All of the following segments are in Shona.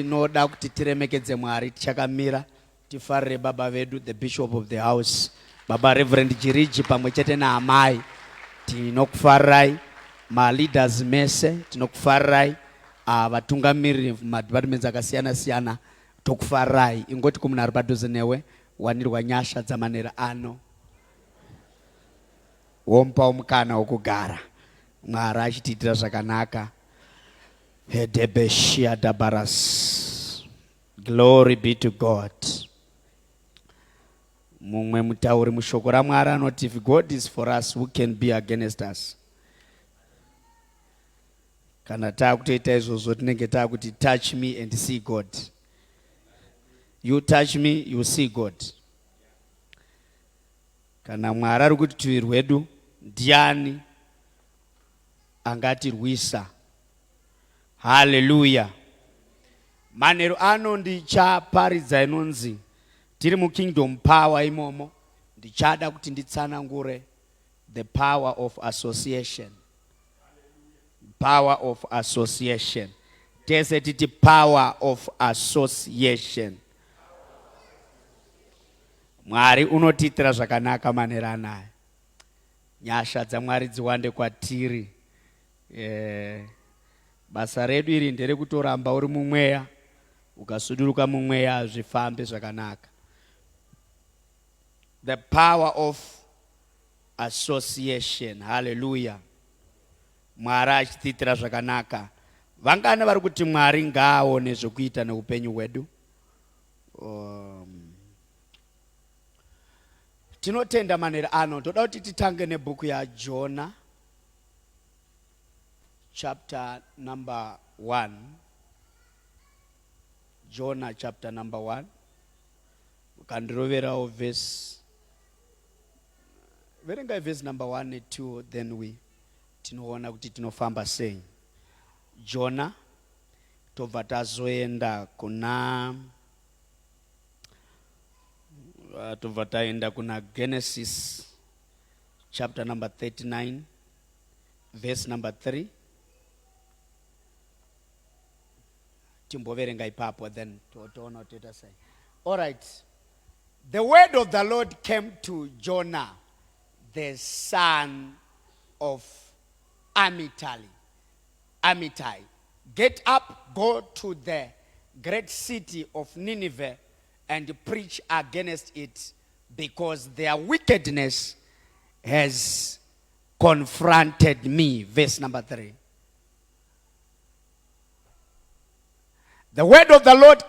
tinoda kuti tiremekedze Mwari tichakamira tifarire baba vedu, the bishop of the house, Baba Reverend Jiriji pamwe chete na amai. Tinokufararai ma leaders mese, tinokufararai vatungamiriri mumadepartments akasiyana siyana, tokufararai. Ingoti kumunhu padhuze newe wanirwa nyasha dzamanera ano, womupa mukana wokugara. Mwari achitiitira zvakanaka. Hedebeshia dabaras. Glory be to God. Mumwe mutauri mushoko raMwari anoti, if God is for us, who can be against us? Kana takutoita izvozvo tinenge takuti touch me and see God. You touch me, you see God. Kana Mwari ari kuti tuvi rwedu, ndiani angatirwisa? Hallelujah. Manheru ano ndichaparidza inonzi tiri muKingdom Power imomo, ndichada kuti nditsanangure the power of association. Power of association. Tese titi power of association. Mwari unotiitira zvakanaka manheru anaya. Nyasha dzaMwari dziwande kwatiri. Basa redu iri nderekutoramba uri mumweya, ukasuduruka mumweya zvifambe zvakanaka. The power of association. Hallelujah. Mwari achitiitira zvakanaka. Vangane vari kuti Mwari ngaaone zvokuita neupenyu hwedu. Tinotenda manheru ano. Toda kuti titange nebhuku yaJona chapter number 1. Jonah chapter number 1. Ukandiroverawo verse, verengai verse number 1 and 2, then we tinoona kuti tinofamba sei. Jonah tobva tazoenda kuna Genesis chapter number 39 verse number 3. Timboverenga ipapo, then toona toita sei. All right. The word of the Lord came to Jonah, the son of Amittai. Get up, go to the great city of Nineveh and preach against it, because their wickedness has confronted me. Verse number 3. The word of the Lord,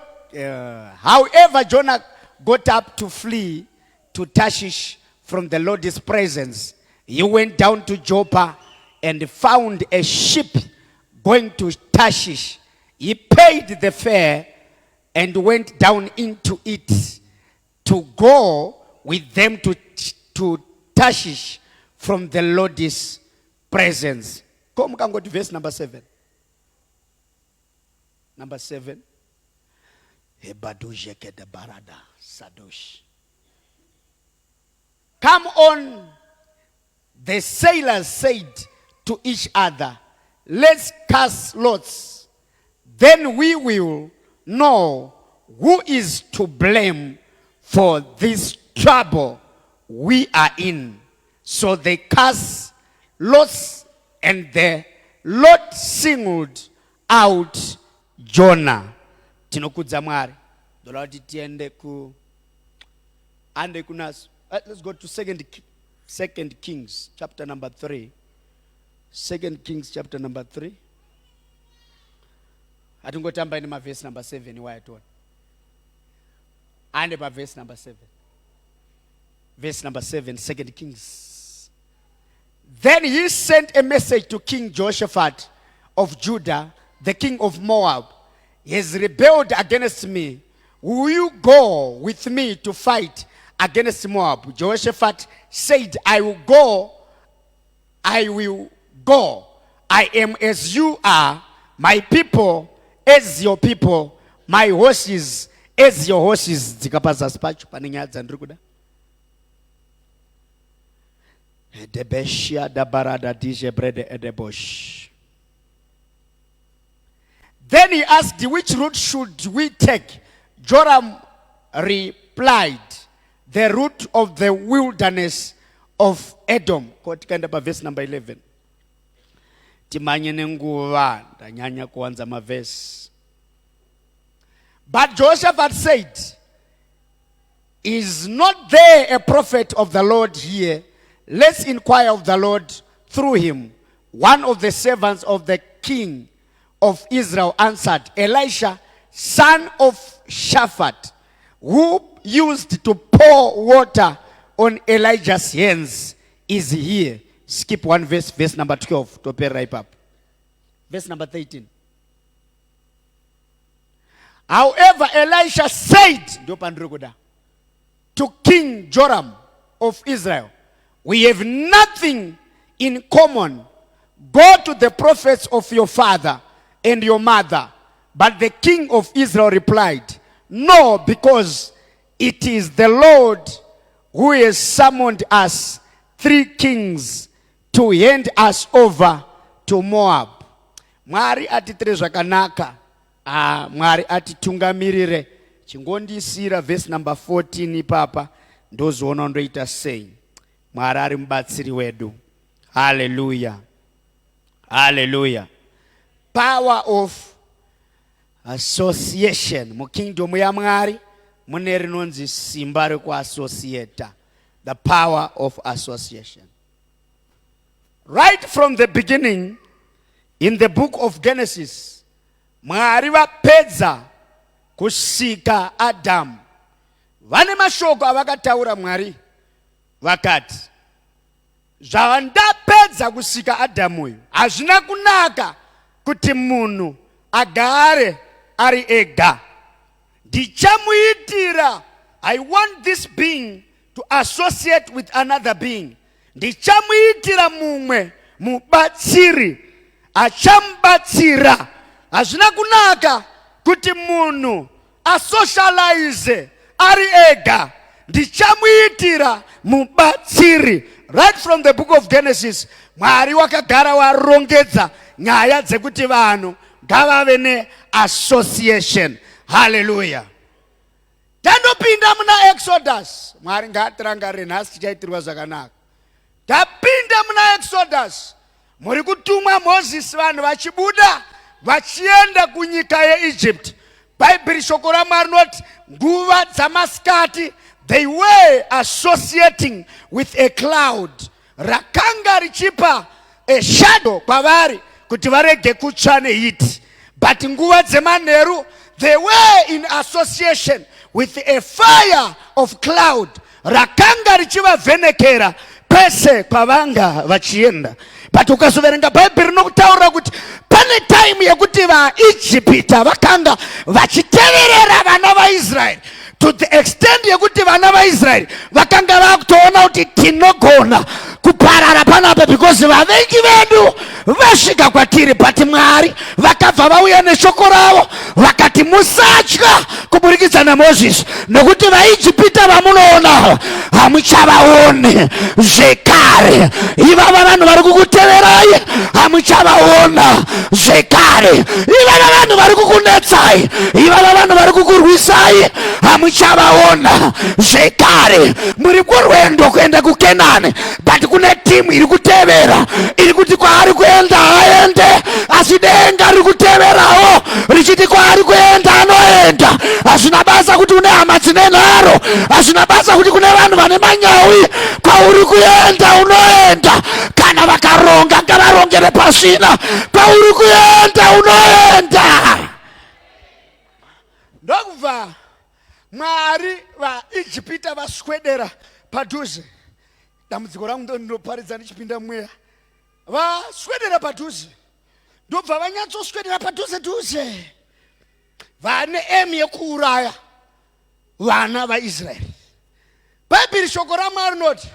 however, Jonah got up to flee to Tarshish from the Lord's presence. He went down to Joppa and found a ship going to Tarshish. He paid the fare and went down into it to go with them to Tarshish from the Lord's presence. Come go to verse number 7. Number 7. Come on, the sailors said to each other, let's cast lots. Then we will know who is to blame for this trouble we are in. So they cast lots, and the Lord singled out Jonah. Tinokudza Mwari. Dola kuti tiende ku ande kunaso. Let's go to Second Kings chapter number 3. 2 Kings chapter number 3. Atingotamba ine ma verse number 7 wayatona. Ande pa verse number 7. Verse number 7, 2 Kings. Then he sent a message to King Jehoshaphat of Judah, the king of Moab. He has rebelled against me. Will you go with me to fight against Moab? Jehoshaphat said, I will go. I am as you are, my people as your people, my horses as your horses. Zikapaza spacho paninyaza ndrukuda. Debeshia da barada dije brede edebosh. Then he asked, which route should we take? Joram replied, the route of the wilderness of Edom. Verse number 11. But Jehoshaphat said, is not there a prophet of the Lord here? Let's inquire of the Lord through him. One of the servants of the king of Israel answered, Elisha, son of Shaphat, who used to pour water on Elijah's hands, is here. Skip one verse, verse number 12, to pay right up. Verse number 13. However, Elisha said to King Joram of Israel, we have nothing in common. Go to the prophets of your father and your mother. But the king of Israel replied, no, because it is the Lord who has summoned us 3 kings to hand us over to Moab. Mwari atitre zvakanaka. Mwari atitungamirire. Chingondisira verse number 14 papa. Ndozoona ndoita saying. Mwari ari mubatsiri wedu. Hallelujah. Hallelujah. Power of association. Mu kingdom ya Mwari mune rinonzi simba rekuassociata. The power of association. Right from the beginning, in the book of Genesis, Mwari vapedza kusika Adam. Vane mashoko avakataura Mwari vakati, zvandapedza kusika Adamu uyu hazvina kunaka kuti munhu agare ari ega. Ndichamuitira, I want this being to associate with another being. Ndichamuitira mumwe mubatsiri achamubatsira. Hazvina kunaka kuti munhu asocialize ari ega. Ndichamuitira mubatsiri. Right from the book of Genesis, Mwari wakagara warongedza nyaya dzekuti vanhu ngavave ne association. Hallelujah. Tandopinda muna Exodus. Mwari ngatirangarire nhasi tichaitirwa zvakanaka. Tapinda muna Exodus. Muri kutumwa Moses vanhu vachibuda vachienda kunyika yeEgypt. Bible shoko raMwari rinoti nguva dzamasikati they were associating with a cloud. Rakanga richipa a shadow kwavari kuti varege kutsva neheat. But nguva dzemanheru they were in association with a fire of cloud. Rakanga richivavhenekera pese kwavanga vachienda. But ukazoverenga Bible rinokutaura kuti pane time yekuti vaIjipita vakanga vachiteverera vana vaIsraeri. To the extent yekuti vana vaIsraeri vakanga vakutoona kuti tinogona kuparara panapa because vavengi vedu vasvika kwatiri. But Mwari vakabva vauya neshoko ravo vakati musatya kuburikidza naMozisi nokuti vaIjipita vamunoona hamuchavaoni zvekare. Ivava vanhu vari kukuteverai hamuchavaona zvekare. Ivava vanhu vari kukunetsai, ivava vanhu vari kukurwisai hamuchavaona zvekare. Muri kurwendo kuenda kuKenani, but kune timu iri kutevera iri kuti kwaari kuenda aende, asi denga riri kuteverawo richiti kwaari kuenda anoenda. Hazvina basa kuti une hama dzine nharo, hazvina basa kuti kune vanhu vane manyawi. Kwauri kuenda unoenda. Kana vakaronga ngavarongere pasina. Kwauri kuenda unoenda. Ndokubva Mwari vaIjipita vaswedera padhuze. Dambudziko rangu ndinoparidza ndichipinda mweya. Vaswedera padhuze. Ndobva vanyatsoswedera padhuze dhuze. Vane emu yekuuraya vana vaIsraeri. Bhaibheri shoko raMwari rinoti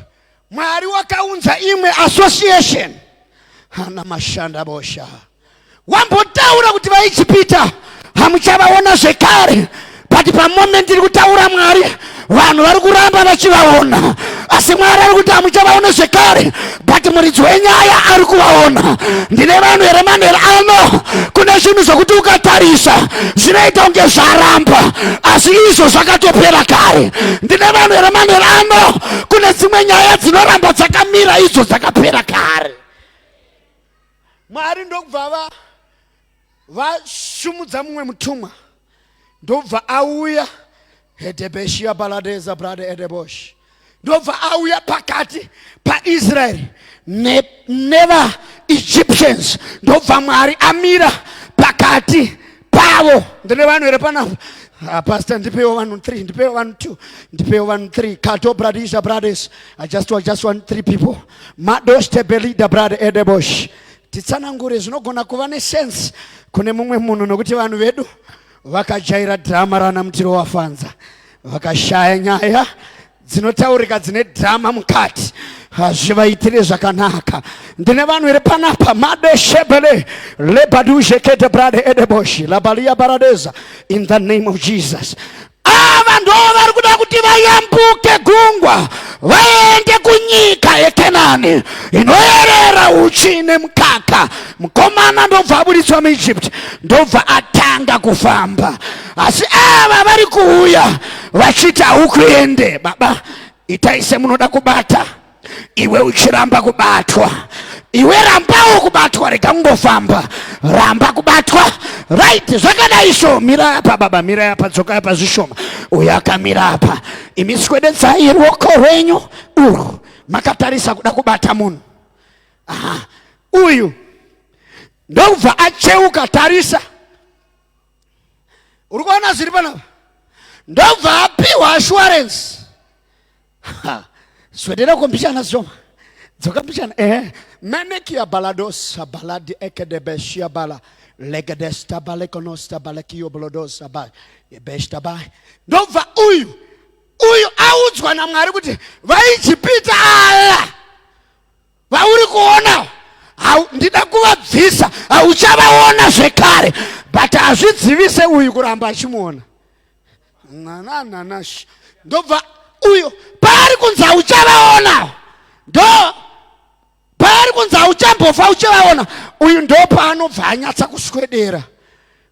Mwari wakaunza imwe association. Hana mashanda bosha. Wambotaura kuti vaIjipita hamuchavaona zvekare. But pa moment iri kutaura Mwari vanhu vari kuramba vachivaona. asi Mwari ari kuti hamuchavaona zvekare, but muridzi wenyaya ari kuvaona. Ndine vanhu here manheru ano, kune zvinhu zvokuti ukatarisa zvinoita kunge zvaramba asi izvo zvakatopera kare. Ndine vanhu here manheru ano, kune dzimwe nyaya dzinoramba dzakamira izvo dzakapera kare. Mwari ndokubva vashumudza mumwe mutumwa, ndobva auya hedebeshia baladeza brade edebosh, ndobva auya pakati paIsraeri neva Egyptians, ndobva Mwari amira pakati pavo. Ndine vanhu here panapa? Pastor, ndipewo vanhu 3, ndipewo vanhu 2, ndipewo vanhu 3. Kato bradisha brothers, I just want 3 people. Madosh tebelida brade edebosh. Titsanangure zvinogona kuva nesense kune mumwe munhu, nokuti vanhu vedu vakajaira drama rana mutiro wafanza, vakashaya nyaya dzinotaurika dzine drama mukati, hazvivaitire zvakanaka. Ndine vanhu here panapa? Madeshebele lebaduje kete brade edeboshi labalia baradeza, in the name of Jesus. Ava ndo vari kuda kuti vayambuke gungwa vaende kunyika yeKenani inoyerera uchi nemukaka. Mukomana ndobva abudiswa muEgypt, ndobva atanga kufamba, asi ava vari kuuya vachiti haukuende. Baba, itaise munoda kubata, iwe uchiramba kubatwa. Iwe rambawo kubatwa, rega kungofamba, ramba kubatwa. Right, zvakadai so. Mira apa baba, mira apa, dzoka apa zvishoma. Uya akamira apa. Imi swededzai ruoko rwenyu urwu makatarisa kuda kubata munhu. Aha, uyu ndobva acheuka. Tarisa, uri kuona zviri panapa? Ndobva apiwa assurance. Swedera kumbishana zvoma, dzoka mbishana. Menekia balados baladi ekedebeshia bala legedesta balekonosta balekio blodosa ba ebeshta. Ndobva uyu audzwa naMwari kuti vaIjipita ava vauri kuona, ndida kuvabvisa, hauchavaona zvekare. But hazvidzivise uyu kuramba achimuona. Ndobva uyu paari kunzi hauchavaona, ndo paari kunzi hauchambofa uchivaona, uyu ndo paanobva anyatsa kuswedera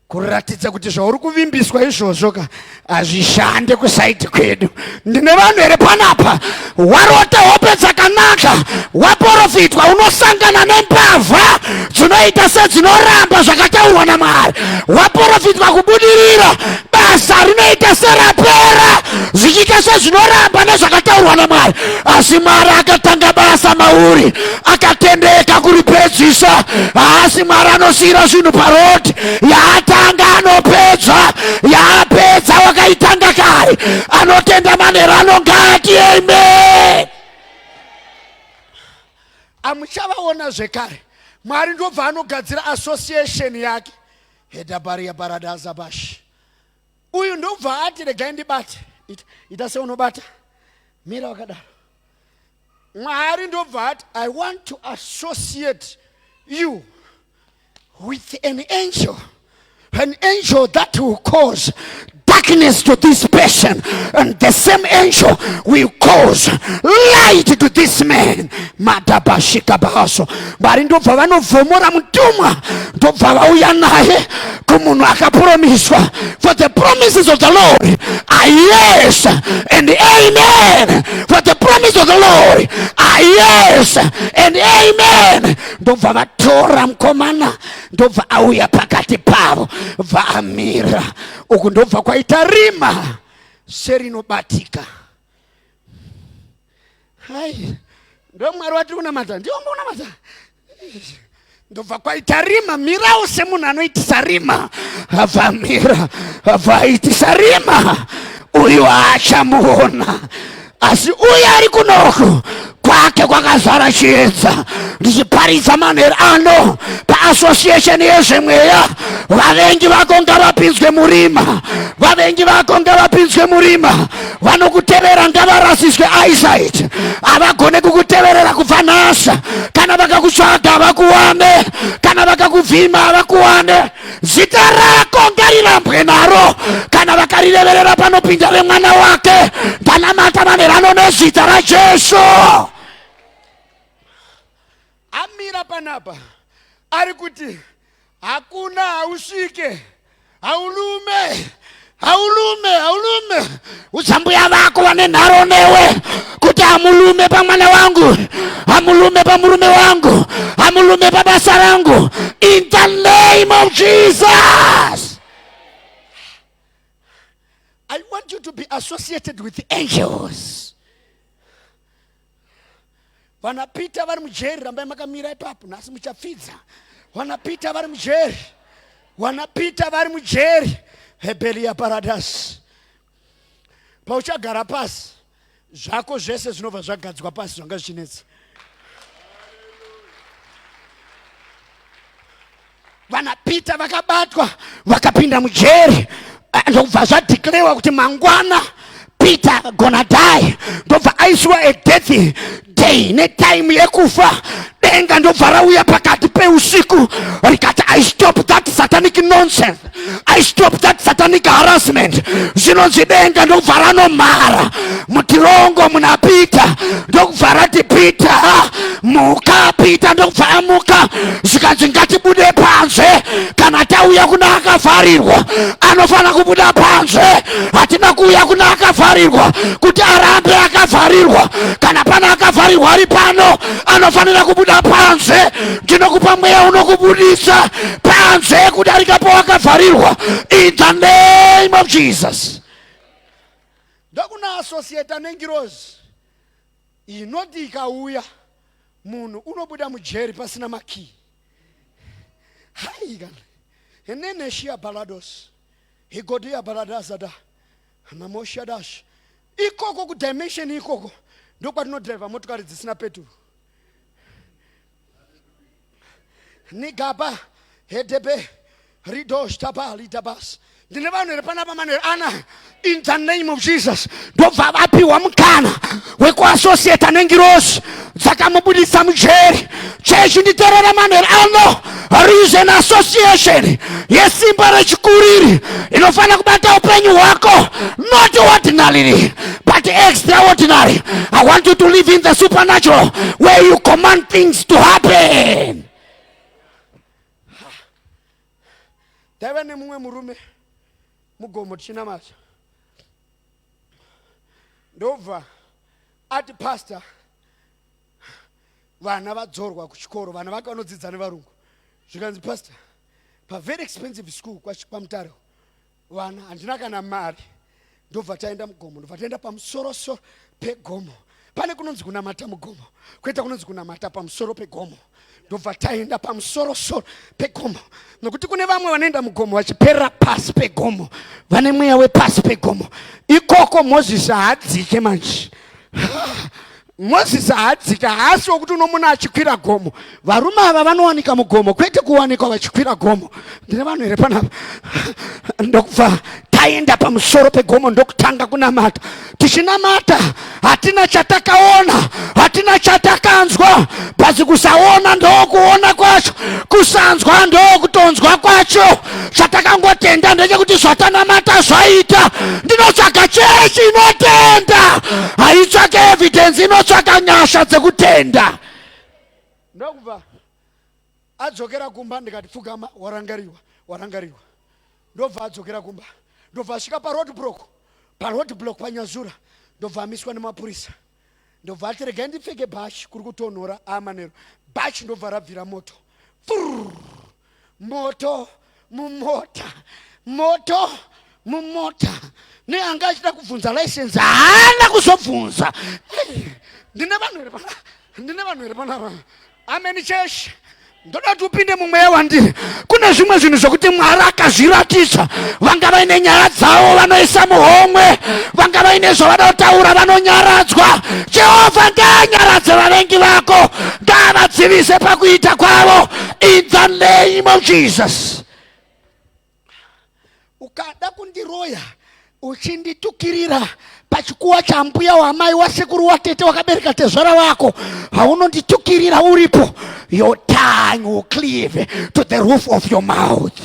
kuratidza kuti zvauri kuvimbiswa izvozvo hazvishande kusaiti kwedu. Ndine vanhu here panapa, warota hope dzakanaka, waprofitwa, unosangana nembavha dzinoita sedzinoramba zvakataurwa naMwari, waprofitwa kubudirira, basa rinoita serapera zvichiita sezvinoramba nezvakataurwa naMwari, asi Mwari akatanga basa mauri, akatendeka kuripedzisa. Asi Mwari anosiyira zvinhu parodi, yaatanga anopedza, yaapedza wakaitanga kare. Anotenda manheru anongati amen. Amuchavaona zvekare. Mwari ndobva anogadzira association yake hedabaria baradaza bash. Uyu ndobva ati regai ndibate, ita seunobata, mira wakadaro. Mwari ndobva ati I want to associate you with an angel that will cause darkness to this person, and the same angel will cause light to this man. Madabashika bahaso. Bari ndobva vanovhomora mutumwa, ndobva vauya naye kumunhu akapromiswa. For the promises of the Lord are yes and amen. For the promise of the Lord are yes and amen. Ndobva vatora mukomana, ndobva auya pakati pavo, vaamira. Uku ndobva kwaita rima serinobatika. Hai, ndo Mwari wati unamata, ndiwo unamata. Ndobva kwaita rima, mirawo semunhu anoitisa rima. Avamira, avaitisa rima. Uyu achamuona, asi uyu ari kunoku kwake kwakazara chiedza. Ndichiparidza manheru ano paassociation yezvemweya, vavengi vako ngavapinzwe murima, vavengi vako ngavapinzwe murima. Vanokutevera ngavarasiswe eyesight, havagone kukuteverera kubva nhasi. Kana vakakutsvaga havakuwane, kana vakakuvhima havakuwane. Zita rako ngarirambwe naro. Kana ndarireverera panopinda remwana wake, ndanamata manerano nezita raJesu. Amira panapa ari kuti hakuna hausvike, haulume, usambuya vako vane nharo newe kuti hamulume pamwana wangu, hamulume pamurume wangu, hamulume pabasa rangu, in the name of Jesus. I want you to be associated with the Angels. vanapita vari mujeri, rambai makamira ipapo nhasi muchapfidza. Vanapita vari mujeri, vanapita vari mujeri, hebeli ya paradise. Pauchagara pasi, zvako zvese zvinobva zvagadzwa pasi zvanga zvichinetsa. Vanapita vakabatwa, vakapinda mujeri, ndobva zvadeclarewa kuti mangwana Peter gonna die. Ndobva aiswa a death day netime yekufa. Denga ndobva rauya pakati peusiku rikati I stop that satanic nonsense, I stop that satanic harassment. Zvinonzi denga ndobva ranomhara mutirongo muna Peter, ndobva rati Peter muka. Peter ndobva amuka, zvikanzi ngatibude panze. Kana tauya kuna akavharirwa anofana kubuda panze. Hatina kuuya kuna akavharirwa kuti arambe akavharirwa. Kana pana akavharirwa ari pano anofanira kubuda panze. Ndinokupa mweya unokubudisa panze kudarika pawakavharirwa, in the name of Jesus. Ndakuna associate nengirozi inoti ikauya munhu unobuda mujeri pasina maki. Hai kana enene shia balados higodia baladazada namoshadash ikoko ku dimension ikoko ndokwatino driver motokari dzisina petrol. Nigaba hedebe ridosh tabali tabas. Ndine vanhu vari panapa manhu ana in the name of Jesus. Ndobva vapiwa mukana wekuasociata nengirozi dzakamubudisa mujeri. Chechi nditerera manhu ano reason association yesimba rechikuriri inofana kubata upenyu hwako, not ordinarily but extraordinary. I want you to live in the supernatural where you command things to happen. Tave nemumwe murume mugomo tichinamata, ndobva ati pastor vana vadzorwa kuchikoro, vana vake vanodzidza nevarungu. Zvikanzi pastor pa very expensive school kwamutare vana handina kana mari. Ndobva taenda mugomo, ndobva taenda pamusorosoro pegomo. Pane kunonzi kunamata mugomo, kwete kunonzi kunamata pamusoro pegomo. Ndobva taenda pamusorosoro pegomo, nokuti kune vamwe vanoenda mugomo vachiperera pasi pegomo, vane mweya wepasi pegomo. Ikoko Mozisi haadzike manje. Mozisi haadzika, haasi wokuti unomuna achikwira gomo. Varume ava vanowanika mugomo, kwete kuwanikwa vachikwira gomo. Ndine vanhu here panapa. Ndokubva taenda pamusoro pegomo ndokutanga kunamata. Tichinamata hatina chatakaona, hatina chatakanzwa. Basi kusaona ndokuona kwacho, kusanzwa ndokutonzwa kwacho. Chatakangotenda ndechekuti zvatanamata zvaita. Ndinotsvaka chechi inotenda, haitsvake evidence, inotsvaka nyasha dzekutenda. Ndokubva adzokera kumba, ndikati pfugama, warangariwa. Ndobva adzokera kumba, ndobva asvika paroadblock panyazura, ndobva amiswa nemapurisa. Ndobva ati regai ndipfeke bhachi, kuri kutonhora amanero. Bhachi ndobva rabvira moto. Moto mumota. Neanga achida kubvunza license haana kuzobvunza. Ndine vanhu here panapa. Amen church. Ndoda kuti upinde mumweya wandiri. Kune zvimwe zvinhu zvokuti Mwari akazviratidza. Vanga vaine nyaya dzavo vanoisa muhomwe, vanga vaine zvavanotaura vanonyaradzwa. Jehovha ngaanyaradze vavengi vako, ngaavadzivise pakuita kwavo, in the name of Jesus. Ukada kundiroya uchinditukirira pachikuwa cha mbuya wa mai wa sekuru wa tete wakabereka tezvara wako, haunonditukirira uripo, your tongue will cleave to the roof of your mouth.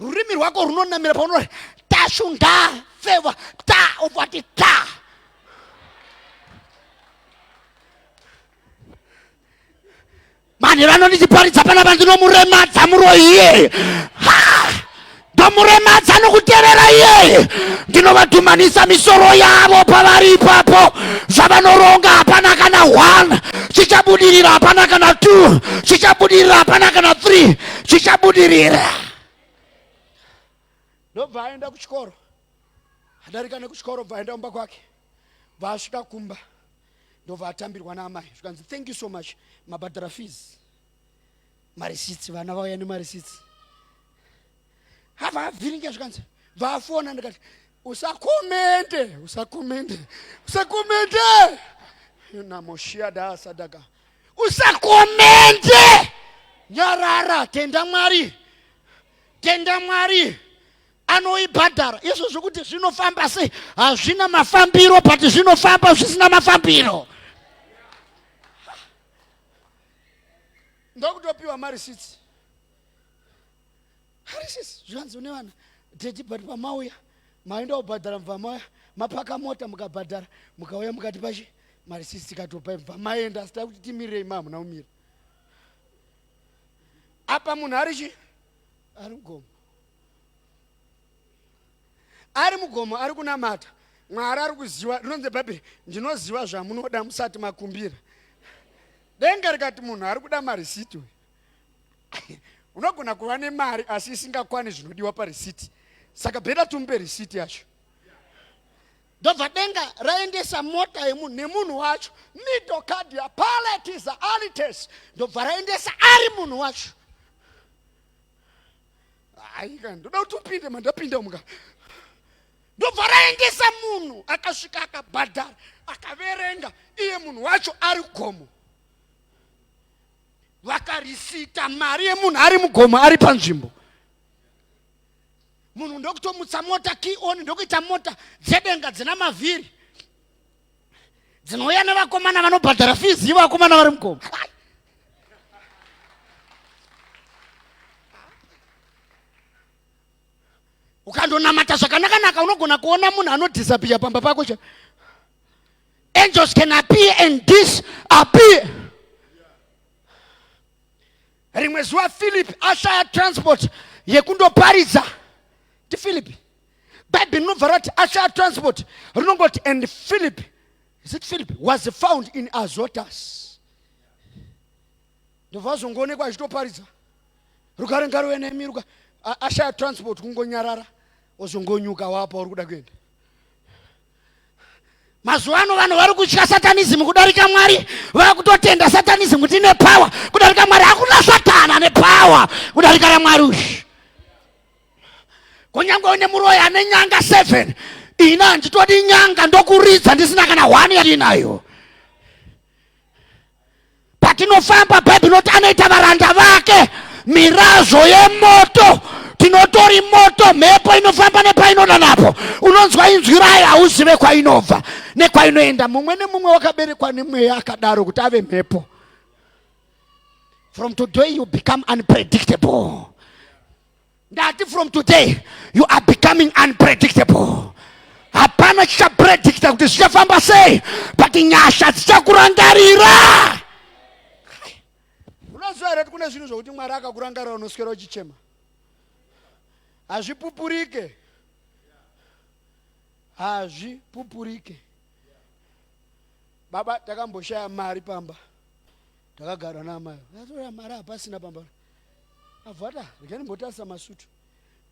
rurimi rwako runonamira paunoti tashunda favor ta ovati ta. Mani vanondichiparidza panapa ndinomuremadza muroiye. Ndomuremadza nokuteerera iye. Ndinovadhumanisa misoro yavo pavari ipapo. Zvavanoronga hapana kana 1 chichabudirira, hapana kana 2 chichabudirira, hapana kana 3 chichabudirira. Ndobva aenda kuchikoro, adarika nekuchikoro bva aenda kumba kwake, bva asvika kumba ndobva atambirwa naamai zvikanzi thank you so much, mabhadhara fees, marisitsi, vana vauya nemarisitsi. Hava avhiringa zvikanzi bva afona ndikati usakomende namoshia da sadaka, usakomende, nyarara, tenda Mwari anoibhadhara. Izvo zvokuti zvinofamba sei hazvina mafambiro, but zvinofamba zvisina mafambiro. Ndokutopiwa marisitsi zvikanzi une vana dhedhi, but pamauya maenda kubhadhara mubva mauya mapaka mota mukabhadhara mukauya mukati pachi marisitsi tikatopai mubva maenda. Asita kuti timirei mamuna umira apa munhu ari mugomo ari kunamata Mwari ari kuziva. Rinonzi bhabhi ndinoziva zvamunoda musati makumbira. Denga rikati munhu ari kuda marisiti, unogona kuva nemari asi isingakwani zvinodiwa parisiti, saka bheda tumupe risiti yacho. Ndobva denga raendesa mota yemunhu nemunhu wacho, Midokadia Paletiza Alites, ndobva raendesa ari munhu wacho. Aika ndoda kuti upinde mandapinda muka. Ndobva raendesa munhu akasvika akabhadhara akaverenga, iye munhu wacho ari gomo. Vakarisita mari yemunhu ari mugomo ari panzvimbo. Munhu ndokutomutsa mota key on, ndokuita mota dzedenga dzina mavhiri dzinouya nevakomana vanobhadhara fees vakomana vari mugomo. Ukandonamata zvakanaka unogona kuona munhu anodisappear pamba pako. Angels can appear and disappear. Rimwe zuva Philip ashaya transport yekundoparidza tiFhilip. Bible rinobva rati ashaya transport rinongoti and Philip, is it Philip, was found in Azotus. Ndobva azongoonekwa achitoparidza rukarenga ruenemi ashaya transport kungonyarara ozongonyuka wapa uri kuda kuenda. Mazuva ano vanhu vari kutya satanism kudarika Mwari, vari kutotenda satanism kuti ine power kudarika Mwari. Hakuna satana ne power kudarika yaMwari uyu. Kunyange une muroyi ane nyanga 7, ina nditodi nyanga ndokuridza ndisina kana 1 yatinayo. Patinofamba Bhaibheri inoti anoita varanda vake mirazvo yemoto. Tinotori moto, mhepo inofamba nepainoda napo. Unonzwa inzwi rayo hauzive kwainobva nekwainoenda. Mumwe nemumwe wakaberekwa nemweya akadaro kuti ave mhepo. From today you become unpredictable. Ndati from today you are becoming unpredictable. Hapana chichapredicta kuti zvichafamba sei, but nyasha dzichakurangarira. Unoziva here kuti kune zvinhu zvokuti Mwari akakurangarira unoswera uchichema. Hazvipupurike. Baba takamboshaya mari pamba, takagara namai, ndatora mari hapasina pamba. Avhata rekani mbotarisa masutu,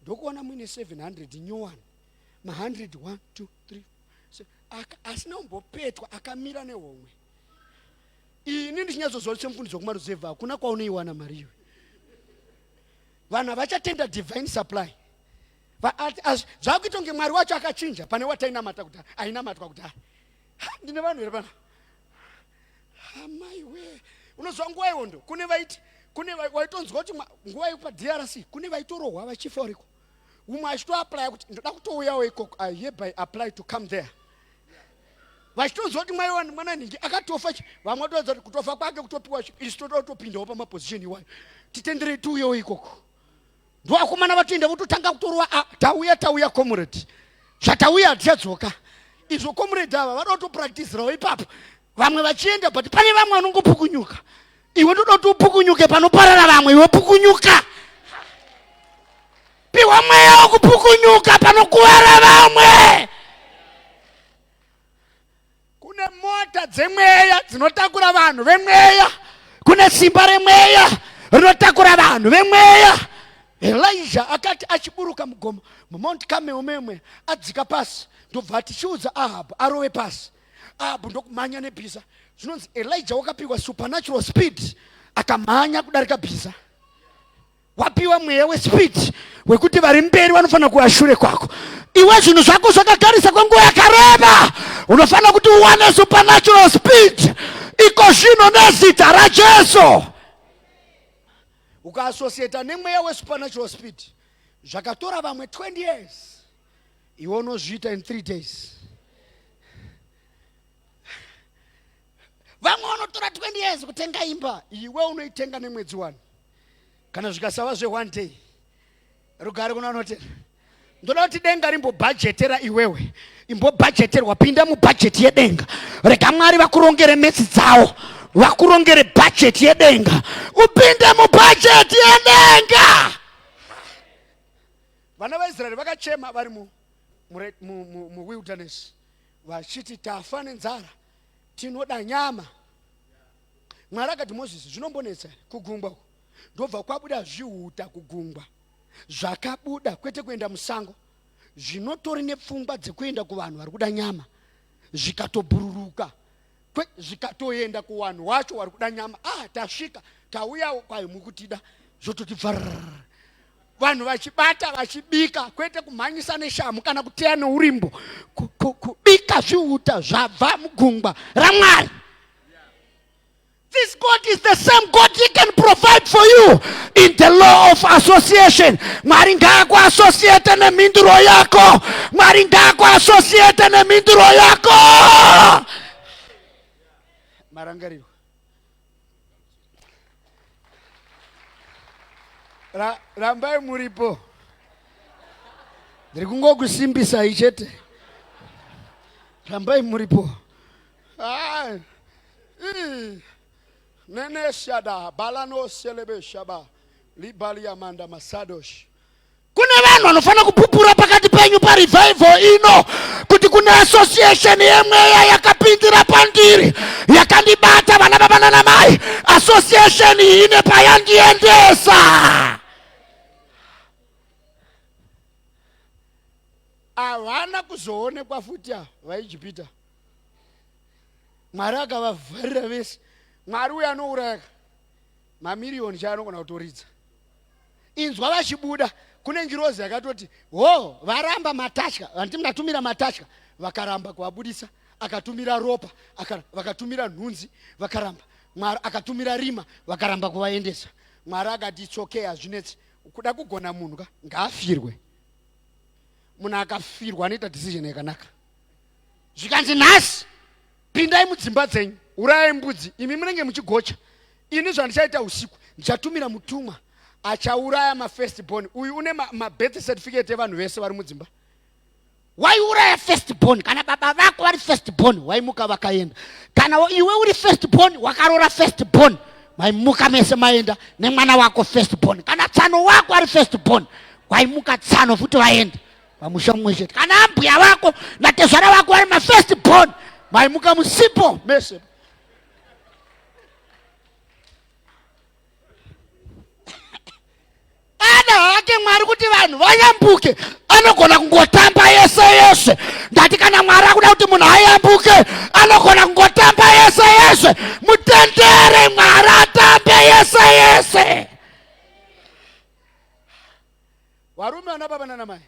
ndokuona muine 700 nyowani, ma100 1 2 3 asina kumbopetwa akamira nehomwe. Ini ndichinyatsozwa semfundiso kumaruzevha hakuna kwaunoiwana mari iwe. Vanhu havachatenda divine supply. Zvakuita kunge Mwari wacho akachinja pane watainamata kudhara, ainamatwa kudhara. Ndine vanhu here pana. Amai we, unozwa nguva ihondo kune vaiti, kune waitonzwa kuti nguva yepaDRC kune vaitorohwa vachifa uriko. Umwe achitoapply kuti ndoda kutouyawo ikoko, I hereby apply to come there. Vachitonzwa kuti mwana ningi akatofa, vamwe vatoudza kuti kutofa kwake kutopiwa isu toda kutopindawo pamaposition iwayo. Titenderei tiuyewo ikoko. ndovakomana vatoenda vototanga kutorwa tauya comrade zvatauya hatichadzoka izvo comrade ava vada kutopracticirawo ipapo vamwe vachienda but pane vamwe vanongopukunyuka iwe ndoda kuti upukunyuke panoparara vamwe iwe pukunyuka piwa mweya wokupukunyuka panokuwara vamwe kune mota dzemweya dzinotakura vanhu vemweya kune simba remweya rinotakura vanhu vemweya Elijah akati achiburuka mugomo mumount Carmel memwe adzika pasi ndobva atichiudza Ahabu arowe pasi Ahabu ndokumhanya nebhiza zvinonzi Elijah wakapihwa supernatural speed akamhanya kudarika bhiza wapiwa mweya wespeed wekuti vari mberi vanofanira kuva shure kwako iwe zvinhu zvako zvakagarisa kwenguva yakareba unofanira kuti uwane supernatural speed iko zvino nezita raJesu ukaasociata nemweya wesupernatural speed zvakatora vamwe 20 years iwe unozviita in 3 days vamwe vanotora 20 years kutenga imba iwe unoitenga nemwedzi 1 kana zvikasava zve1 day rugare kuna anotera ndoda kuti denga rimbobhajetera iwewe imbobhajeterwa pinda mubhajeti yedenga rega Mwari vakurongere metsi dzawo vakurongere bhajeti yedenga upinde mubhajeti yedenga vana vaIsraeri vakachema vari mu wilderness vachiti tafa nenzara tinoda nyama Mwari akati Moses zvinombonetsa kugungwa ndobva kwabuda zvihuta kugungwa zvakabuda kwete kuenda musango zvinotori nepfungwa dzekuenda kuvanhu vari kuda nyama zvikatobhururuka zvikatoenda kuvanhu wacho vari kuda nyama tasvika tauya kwayo mukutida zvototi vanhu vachibata vachibika kwete kumhanyisa neshamu kana kuteya neurimbo kubika zvihuta zvabva mugungwa raMwari. This God is the same God. He can provide for you in the law of association. Mwari ngaakuassociate nemhinduro yako. Mwari ngaakuassociate nemhinduro yako. Marangariro. Rambai muripo. Ndiri kungokusimbisa ichete. Rambai muripo. Nene shada balano selebe shaba libali amanda masadosh. Kuna vanhu vanofana kupupura pakati penyu pa revival ino kuti kuna association yemweya yakapindira pandiri yakandibata vana baba nana mai association ine payandiendesa avana kuzoonekwa futi vaijipita Mwari akavavharira vese Mwari uya anouraya mamiliyoni chaanogona kutoridza inzwa vachibuda kune ngirozi yakatoti varamba matatya vanti mnatumira matatya vakaramba kuabudisa akatumira ropa vakatumira nhunzi vakaramba Mwari akatumira rima vakaramba kuvaendesa Mwari akati it's okay hazvinetsi kuda kugona munhu ngaafirwe munhu akafirwa anoita decision yakanaka zvikanzi nhasi pindai mudzimba dzenyu urayai mbudzi imi munenge muchigocha ini zvandichaita usiku ndichatumira mutumwa achauraya mafirstborn uyu une mabirth certificate evanhu vese vari mudzimba waiuraya firstborn kana baba vako vari firstborn waimuka vakaenda kana iwe uri firstborn wakarora firstborn waimuka mese maenda nemwana wako firstborn kana tsano wako ari firstborn waimuka tsano futi vaenda pamusha mumwe chete kana mbuya vako natezvara vako vari mafirstborn waimuka musipo mese ada hake Mwari kuti vanhu vayambuke anogona kungotamba yese ndati kana Mwari akuda kuti munhu ayambuke anogona kungotamba yese mutendere Mwari atambe yese varume vana baba nana mai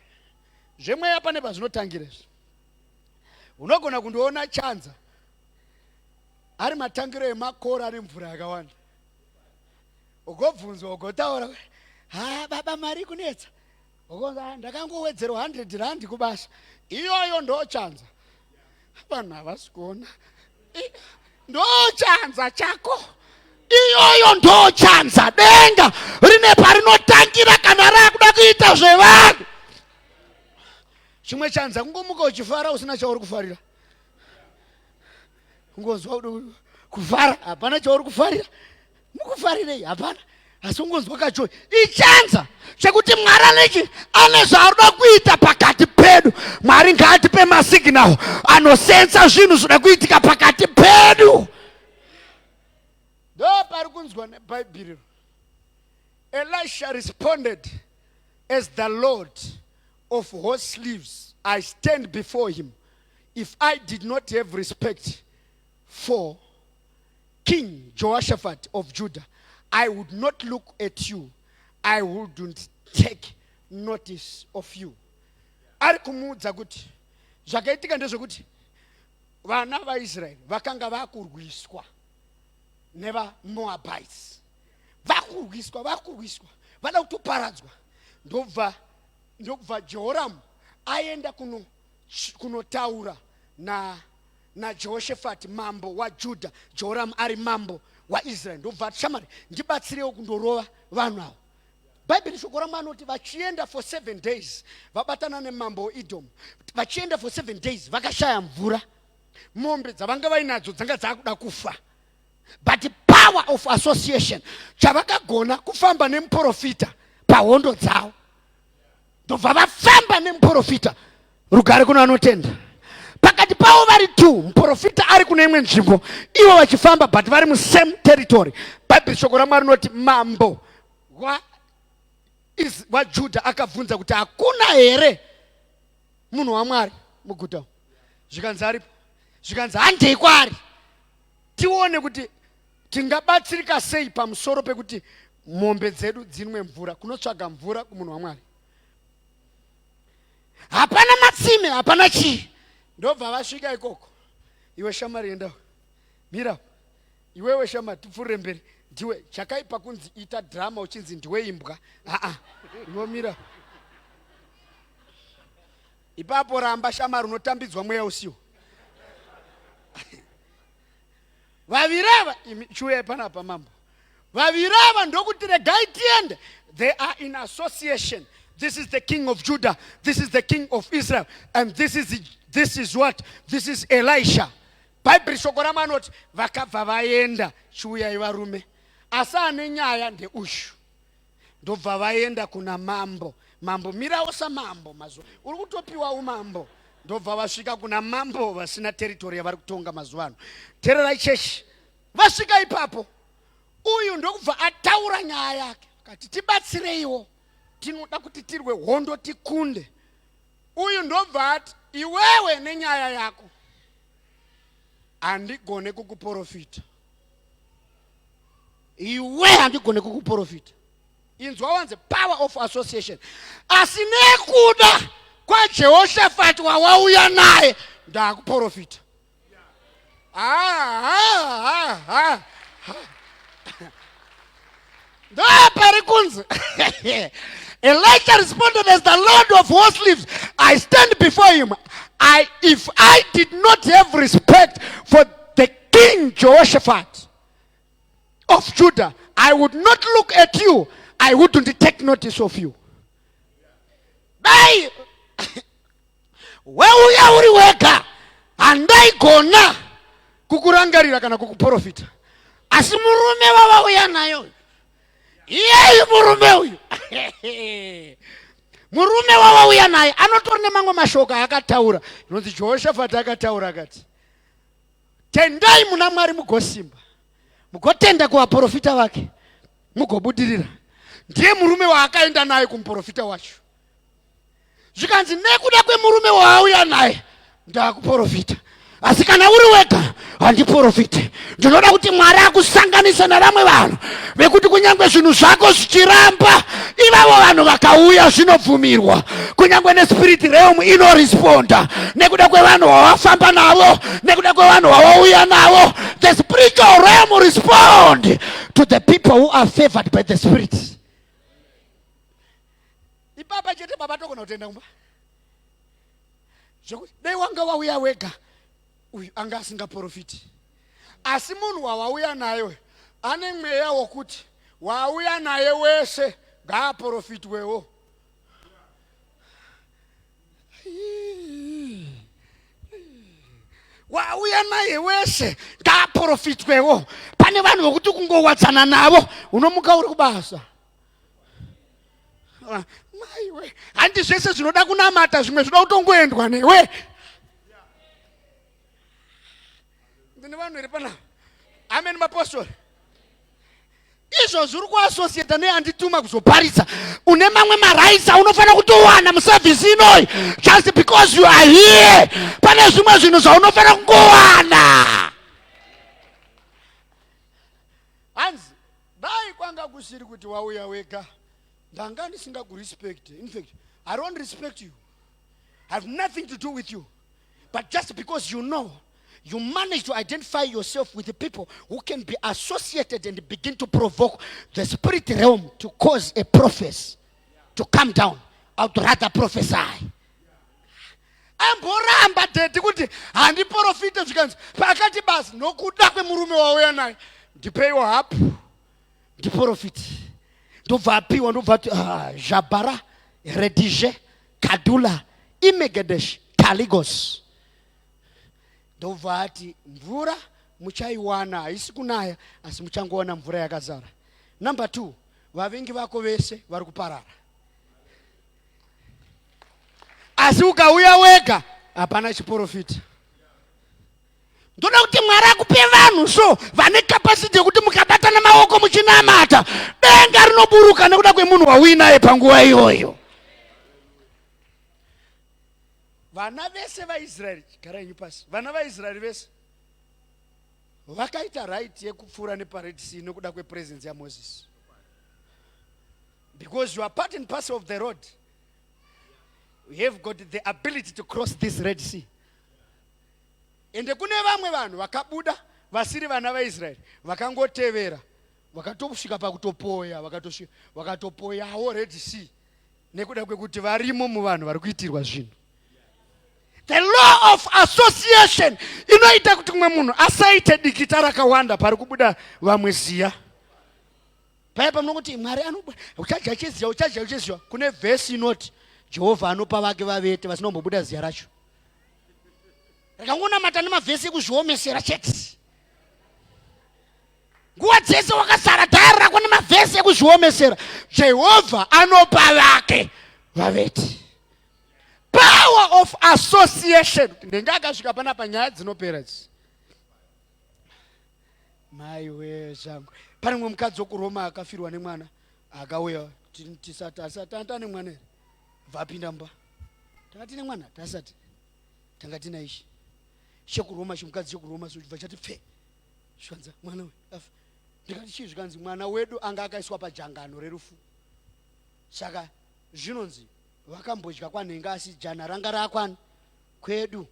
zvemweya pane pazvinotangira unogona kundoona chanza ari matangiro emakora ane mvura yakawanda ugobvunzwa ugotaura baba mari kunetsa ndakangowedzerwa 100 rand kubasa iyoyo ndochanza vanhu havasi kuona ndochanza chako iyoyo ndo chanza. Denga rine parinotangira kana rakuda kuita zvevanhu. Chimwe chanza kungomuka uchifara usina chauri kufarira. Ungonzwa kufara hapana chauri kufarira. Mukufarirei hapana. Asi ungonzwa kacho ichanza chekuti Mwari ane zvaanoda kuita pakati pedu. Mwari ngaatipe masignal anosensa zvinhu zvinoda kuitika pakati pedu. Ndo pari kunzwa neBhaibheri. Elisha responded, as the Lord of hosts sleeves, I stand before him. If I did not have respect for King Jehoshaphat of Judah, I would not look at you. I wouldn't take notice of you. Ari kumuudza kuti zvakaitika ndezvekuti vana vaIsraeri vakanga vakurwiswa nevaMoabites. Vakurwiswa vada kutoparadzwa. Ndobva Jehoramu aenda kunotaura na Jehoshaphat mambo wa Judah. Jehoramu ari mambo wa Israel. Ndobva shamari ndibatsirewo kundorova vanhu avo. Bhaibheri shoko raMwari rinoti vachienda for 7 days vabatana nemambo weEdom. Vachienda for 7 days vakashaya mvura. Mombe dzavanga vainadzo dzanga dzakuda kufa. But the power of association chavakagona kufamba nemuprofita pahondo dzavo. Ndobva vafamba nemuprofita rugare kuno anotenda. Pakati pavo vari 2, muprofita ari kune imwe nzvimbo, ivo vachifamba but vari musame territory. Bhaibheri shoko raMwari rinoti mambo wa Judah akabvunza kuti hakuna here munhu waMwari muguta. Zvikanzi aripo. Zvikanzi handei kwaari tione kuti tingabatsirika sei pamusoro pekuti mombe dzedu dzinwe mvura. Kunotsvaga mvura kumunhu waMwari. Hapana matsime, hapana chii. Ndobva vasvika ikoko. Iwe shamari enda. Mira. Iwewe shamari tipfuure mberi. Ndiwe chakaipa kunzi ita drama uchinzi ndiwe imbwa. Iwe mira. Ipapo ramba shamari unotambidzwa mweya usiwo. Vavirava chuye panapa mambo. Vavirava ndokuti regai tiende. They are in association. This is the king of Judah. This is the king of Israel. And this is what? This is Elisha. Bhaibheri shoko raMwari rinoti vakabva vaenda chiuyai varume. Asi ane nyaya ndeushu. Ndobva vaenda kuna mambo. Mambo mirawo samambo mazuva. Uri kutopiwa umambo. Ndobva vasvika kuna mambo vasina territory yavari kutonga mazuva ano. Tererai chechi. Vasvika ipapo. Uyu ndokubva ataura nyaya yake. Kati tibatsireiwo. Tinoda kuti tirwe hondo tikunde. Uyu ndobva ati iwewe nenyaya yako handigone kukuprofita. Iwe handigone kukuprofita. Inzwa wanze power of association. Asi nekuda kwaJehoshaphat wawauya naye ndakuprofita. Elisha responded, as the Lord of hosts lives, I stand before him. If I did not have respect for the king Jehoshaphat of Judah, I would not look at you. I wouldn't take notice of you. Bye. Weuya uri wega handaigona kukurangarira kana kukuprofita. Asi murume wavauya nayo. Iye murume uyu. Murume wavauya naye anotori nemamwe mashoko akataura. Inonzi Jehoshaphat akataura akati, tendai muna Mwari mugosimba. Mugotenda kuvaprofita vake. Mugobudirira. Ndiye murume waakaenda naye kumuprofita wacho. Zvikanzi nekuda kwemurume waauya naye ndakuprofita. Asi kana uri wega handiprofite. Ndinoda kuti Mwari akusanganisa nevamwe vanhu vekuti kunyangwe zvinhu zvako zvichiramba, ivavo vanhu vakauya zvinobvumirwa. Kunyangwe nespirit realm inoresponda nekuda kwevanhu wawafamba navo, nekuda kwevanhu wawauya navo. The spiritual realm respond to the people who are favored by the spirit. Ipapa chete baba tokona kutenda kumba. Dei wanga wauya wega uyu anga asingaprofiti. Asi munhu wawauya nayo ane mweya wokuti wauya naye wese ngaaprofitwewo. Wauya naye wese ngaaprofitwewo. Pane vanhu vokuti kungowadzana navo unomuka uri kubasa. Maiwe, handi zvese zvinoda kunamata, zvimwe zvinoda kutongoendwa newe. Ndine vanhu iri pana. Amen mapostori. Izvo zviri kuasosieta nehandituma kuzoparidza. Une mamwe maraisa unofana kutowana musevhisi inoyi just because you are here. Pane zvimwe zvinhu zvaunofana kungowana. Hanzi, dai kwanga kusiri kuti wauya wega, ndanga ndisingakurespect. In fact, I don't respect you. I have nothing to do with you. But just because you know, you manage to identify yourself with the people who can be associated and begin to provoke the spirit realm to cause a prophet to come down. I would rather prophesy. Amboramba dedi kuti handiprofite zvikanzi pakati basi nokuda kwemurume wauya naye ndipeiwa hapu ndiprofite. Ndobva apiwa, ndobva ati Jabara, Redige, Kadula, Imegedesh, Kaligos. Ndobva ati mvura muchaiwana, haisi kunaya asi muchangoona mvura yakazara. Number 2, vavengi vako vese vari kuparara. Asi ukauya wega hapana chiprofita. Ndoda kuti Mwari akupe vanhu so vane capacity yekuti mukabatana maoko muchinamata denga rinoburuka nekuda kwemunhu wauinaye panguva iyoyo. Vana vese vaIsraeri, garai pasi, vana vaIsraeri vese vakaita right yekupfuura nepaRed Sea nekuda kwepresence yaMoses. Because you are part and parcel of the road. You have got the ability to cross this Red Sea. Ende kune vamwe vanhu vakabuda vasiri vana vaIsraeri vakangotevera vakatosvika pakutopoya vakatopoyawo Red Sea nekuda kwekuti varimo muvanhu vari kuitirwa zvinhu. The law of association inoita kuti mumwe munhu asaite dikita rakawanda pari kubuda vamwe ziya. Paya pamunoti Mwari uchadya uchiziva, kune vhesi inoti Jehovha anopa vake vavete vasinombobuda ziya racho. Rakangona nemavhesi ekuzviomesera chete. Nguva dzese wakasara dhara rako nemavhesi ekuzviomesera. Jehovha anopa vake vavete. Power of association. Ndenga akasvika panapa nyaya dzinopera idzi. Maiwe zvangu. Pane mumwe mukadzi wokuRoma akafirwa nemwana akauya tisata nemwana here. Vapinda mba. Takati nemwana tasati. Tanga tina ishi. ShekuRoma chimukadzi chekuRoma sochibva chati pfe. Shwanza mwana we afa. Ndikati chii zvikanzi mwana wedu anga akaiswa pajangano rerufu. Saka zvinonzi vakambodya kwanhenga asi jana ranga rakwana kwedu.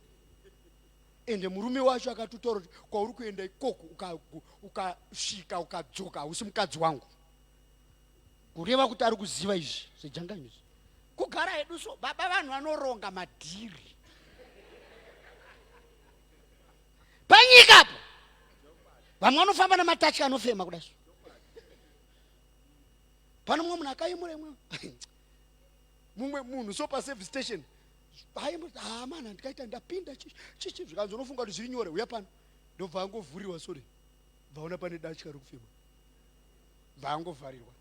Ende murume wacho akatutora kuti kwauri kuenda ikoko ukasvika ukadzoka hausi mukadzi wangu. Kureva kuti ari kuziva izvi sejanganyo. Kugara hedu so baba vanhu vanoronga madhiri. Panyika apo vamwe vanofamba namatachi anofema kudai. Pano mumwe munhu akaimura mumwe munhu so paservice station mana ndikaita ndapinda chichi zvikanzi unofunga kuti zviri nyore uya pano ndobva angovhuriwa sore vaona pane dachi kari kufema vaangovharirwa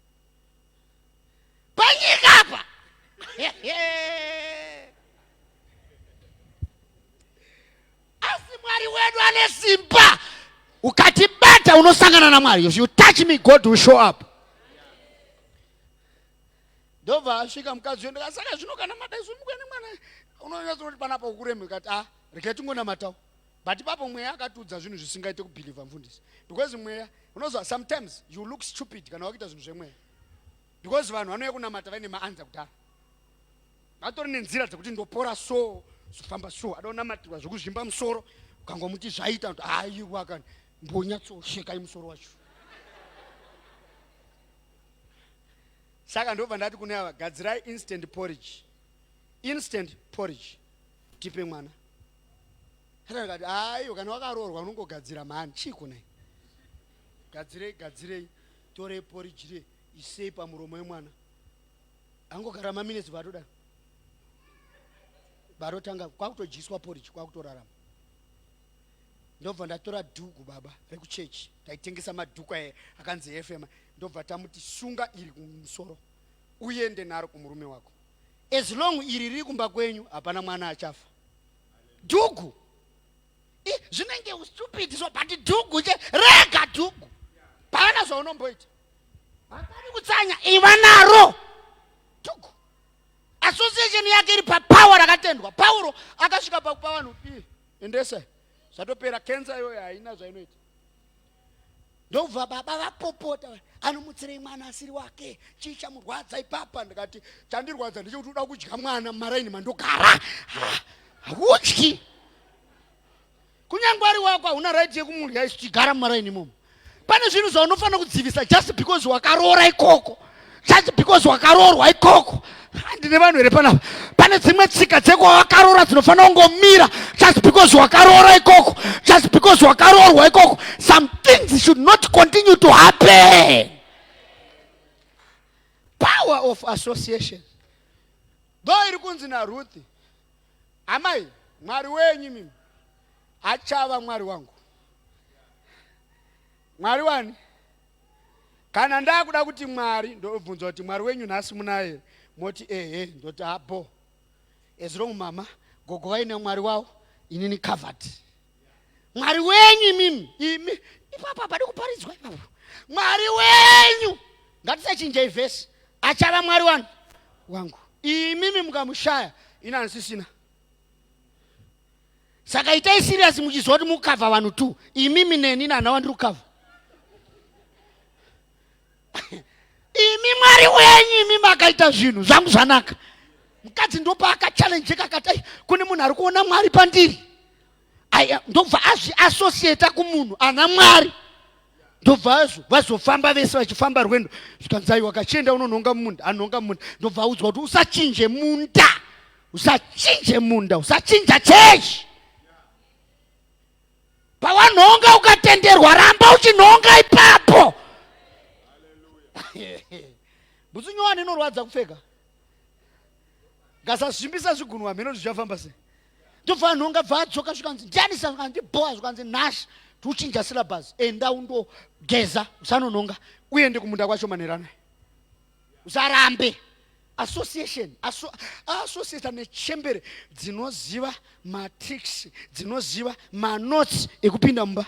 panyika apa. Asi Mwari wedu ane simba. Ukatibata unosangana na Mwari. If you touch me, God will show up. Ndobva asvika mukadzi wenda saka zvino kana madai zvimukwene mwana unonyatsa kuti panapa ukureme kati rekai tingonamatawo. But papo mweya akatudza zvinhu zvisingaite kubhiliva mfundisi. Because mweya unozwa sometimes you look stupid kana wakuita zvinhu zvemweya. Because vanhu vanouya kunamata vaine maanza kudhara. Vatori nenzira dzekuti ndopora so sufamba so adonamatirwa zvokuzvimba musoro ukangomuti zvaita kuti aiwa kana mbonyatsosheka musoro wacho. Saka ndobva ndati kune ava gadzirai instant porridge. Instant porridge. Tipe mwana. Hata ngati aiwa kana wakaroorwa unongogadzira mani chiko naye. gadzirei torei poriji isei pamuromo wemwana angogara maminitsi vatoda varotanga kwakutojiswa poriji kwakutorarama. Ndobva ndatora dhugu baba rekuchechi taitengesa madhuku akanzi FM. Ndobva tamuti sunga iri kumusoro uende naro kumurume wako. As long iri riri kumba kwenyu hapana mwana achafa. Dhugu zvinenge stupid so but dhugu che rega dhugu pana zvaunomboita hakadi kutsanya iva naro dhugu. Association yake iri papower rakatendwa. Paulo akasvika pakupa vanhu endesa zvatopera kenza iyoyo haina zvainoita. Ndobva baba vapopota anomutsirei mwana asiri wake chii chamurwadza ipapa. Ndikati chandirwadza ndechekuti uda kudya mwana mumaraini mandogara haudyi. Kunyange ari wako hauna right yekumudya ichigara mumaraini imomo. Pane zvinhu zvaunofanira kudzivisa just because wakaroora ikoko, just because wakaroorwa ikoko. Handine vanhu here panapa. Pane dzimwe tsika dzeko wakaroora dzinofanira kungomira just because wakaroora ikoko, just because wakaroorwa ikoko. Some things should not continue to happen. Power of association. Though iri kunzi naRuth, amai mwari wenyu mimi achava mwari wangu. Mwari wani? Kana ndakuda kuti mwari ndobvunza kuti mwari wenyu nhasi munaye moti ndoti hapo. As long mama gogo vaine mwari wavo inini covered. Mwari wenyu mimi ipapa padi kuparidzwa ipapo. Mwari wenyu ngatisachinja ivhesi achava mwari wani wangu. Imimi mukamushaya inansisina. Saka itai serious muchizoti mukava vanhu tu. Imimi neni nana wandiri kukava. Imi mwari wenyu imimi akaita zvinhu zvangu zvanaka. Mukadzi ndopa akachallenjeka akati kune munhu ari kuona mwari pandiri. Ndobva azvi-associate kumunhu ana mwari. Ndobva vazofamba vese vachifamba rwendo. Zvikanzi wakachienda unonhonga munda, anonga munda. Ndobva audzwa kuti usachinje munda. Usachinje munda, usachinja chechi. Pawanhonga ukatenderwa ramba uchinhonga ipapo. Butsu nyowani inorwadza kupfeka. Ngasazvimbisa zvigunwa mheno zvichafamba sei. Ndobva nhonga bva adzoka zvikanzi ndiani saka ndiboa zvikanzi nhasi tuchinja syllabus enda undogeza usanonhonga uende kumunda kwacho manerana. Usarambe. Association associate nechembere dzinoziva matricks, dzinoziva manotes ekupinda mumba.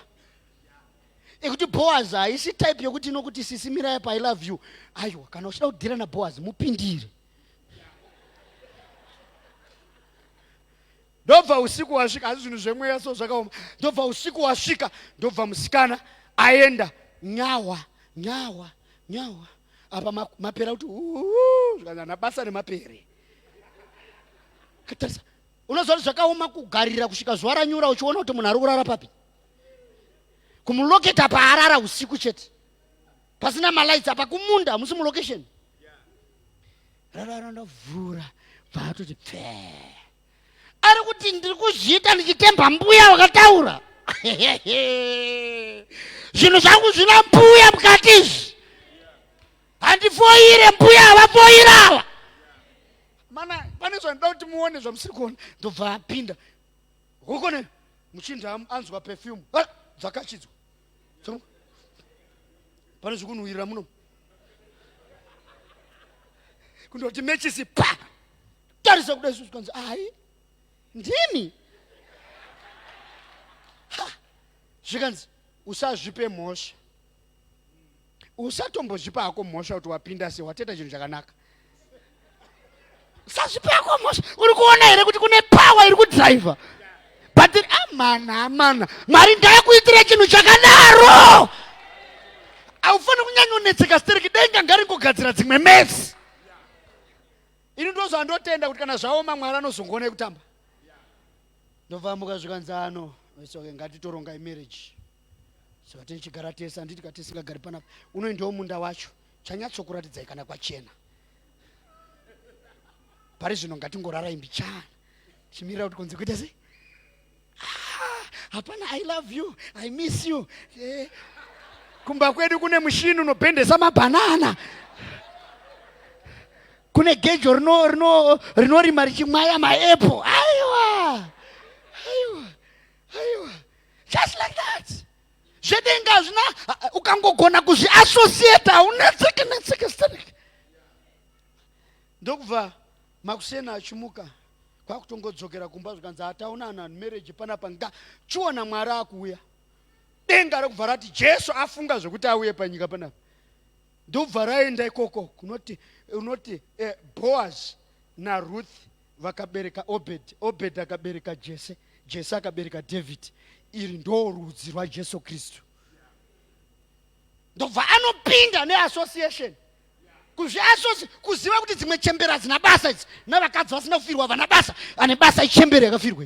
Ekuti Boaz haisi type yokuti inokuti sisi mirai pa I love you. Aiwa kana uchida kudhira na Boaz mupindire. Ndobva usiku wasvika, asi zvinhu zvemweya so zvakaoma. Ndobva usiku wasvika, ndobva musikana aenda nyawa. Apa mapera kuti zvikana basa remapere. Katarisa. Unoziva zvakaoma kugarira kusvika zuva ranyura uchiona kuti munhu ari kurara papi. Kumuloketa paarara usiku chete. Pasina malaitsi apa kumunda musi mulocation. Rara ndavhura vatoti pfe. Ari kuti ndiri kuzviita ndichitemba mbuya wakataura. Zvinhu zvangu zvina mbuya mukati. Handifoire mbuya havafoirawa. Mana pane zvanoda kuti muone zvamusiri kuona. Ndobva apinda. Hukone muchinda anzwa perfume. Dzakachidzwa. Pane zvikunhuhwirira muno. Kundoti mechisi pa. Tarisa kudai zvikanzi ai. Ndini. Zvikanzi usazvipe mhosva. Usatombozvipa hako mhosva kuti wapinda sei wateta chinhu chakanaka. Usazvipe hako mhosva. Uri kuona here kuti kune power iri kudriver. But amana. Mwari ndakuitira chinhu chakadaro. Aufani kunyanyonetseka stereki denga ngaringogadzira dzimwe mesi. Ini ndozva ndotenda kuti kana zvaoma Mwari anozongona kutamba. Ndobva mukazvikanzi okay, ngatitorongai marriage. So tichigara tese anditi katisingagari panapa. Unoendawo munda wacho. Chanyatsokuratidzai kana kwachena. Pari zvino ngatingorara imbichana. Chimirira kuti kunze kuita sei? Hapana I love you, I miss you. Kumba kwedu kune mushini unobhendesa mabhanana. Kune gejo rinorima richimwaya maapple. Aiwa. Just like that. Zvedenga zvina ukangogona kuzviassociate unetseke. Ndokubva Makusena achimuka kwakutongodzokera kumba zvikanzi ataonana marriage panapa ngachiona Mwari akuuya. Denga rekubva rati Jesu afunga zvokuti auye panyika panapa. Ndobva raenda ikoko unoti Boaz na Ruth vakabereka Obed akabereka Jese akabereka David. Iri ndo rudzi rwaJesu Kristu. Ndobva anopinda neassociation. Kuziva kuti dzimwe chembera dzina basa idzi navakadzi vasina kufirwa vana basa ane basa ichembera yakafirwa.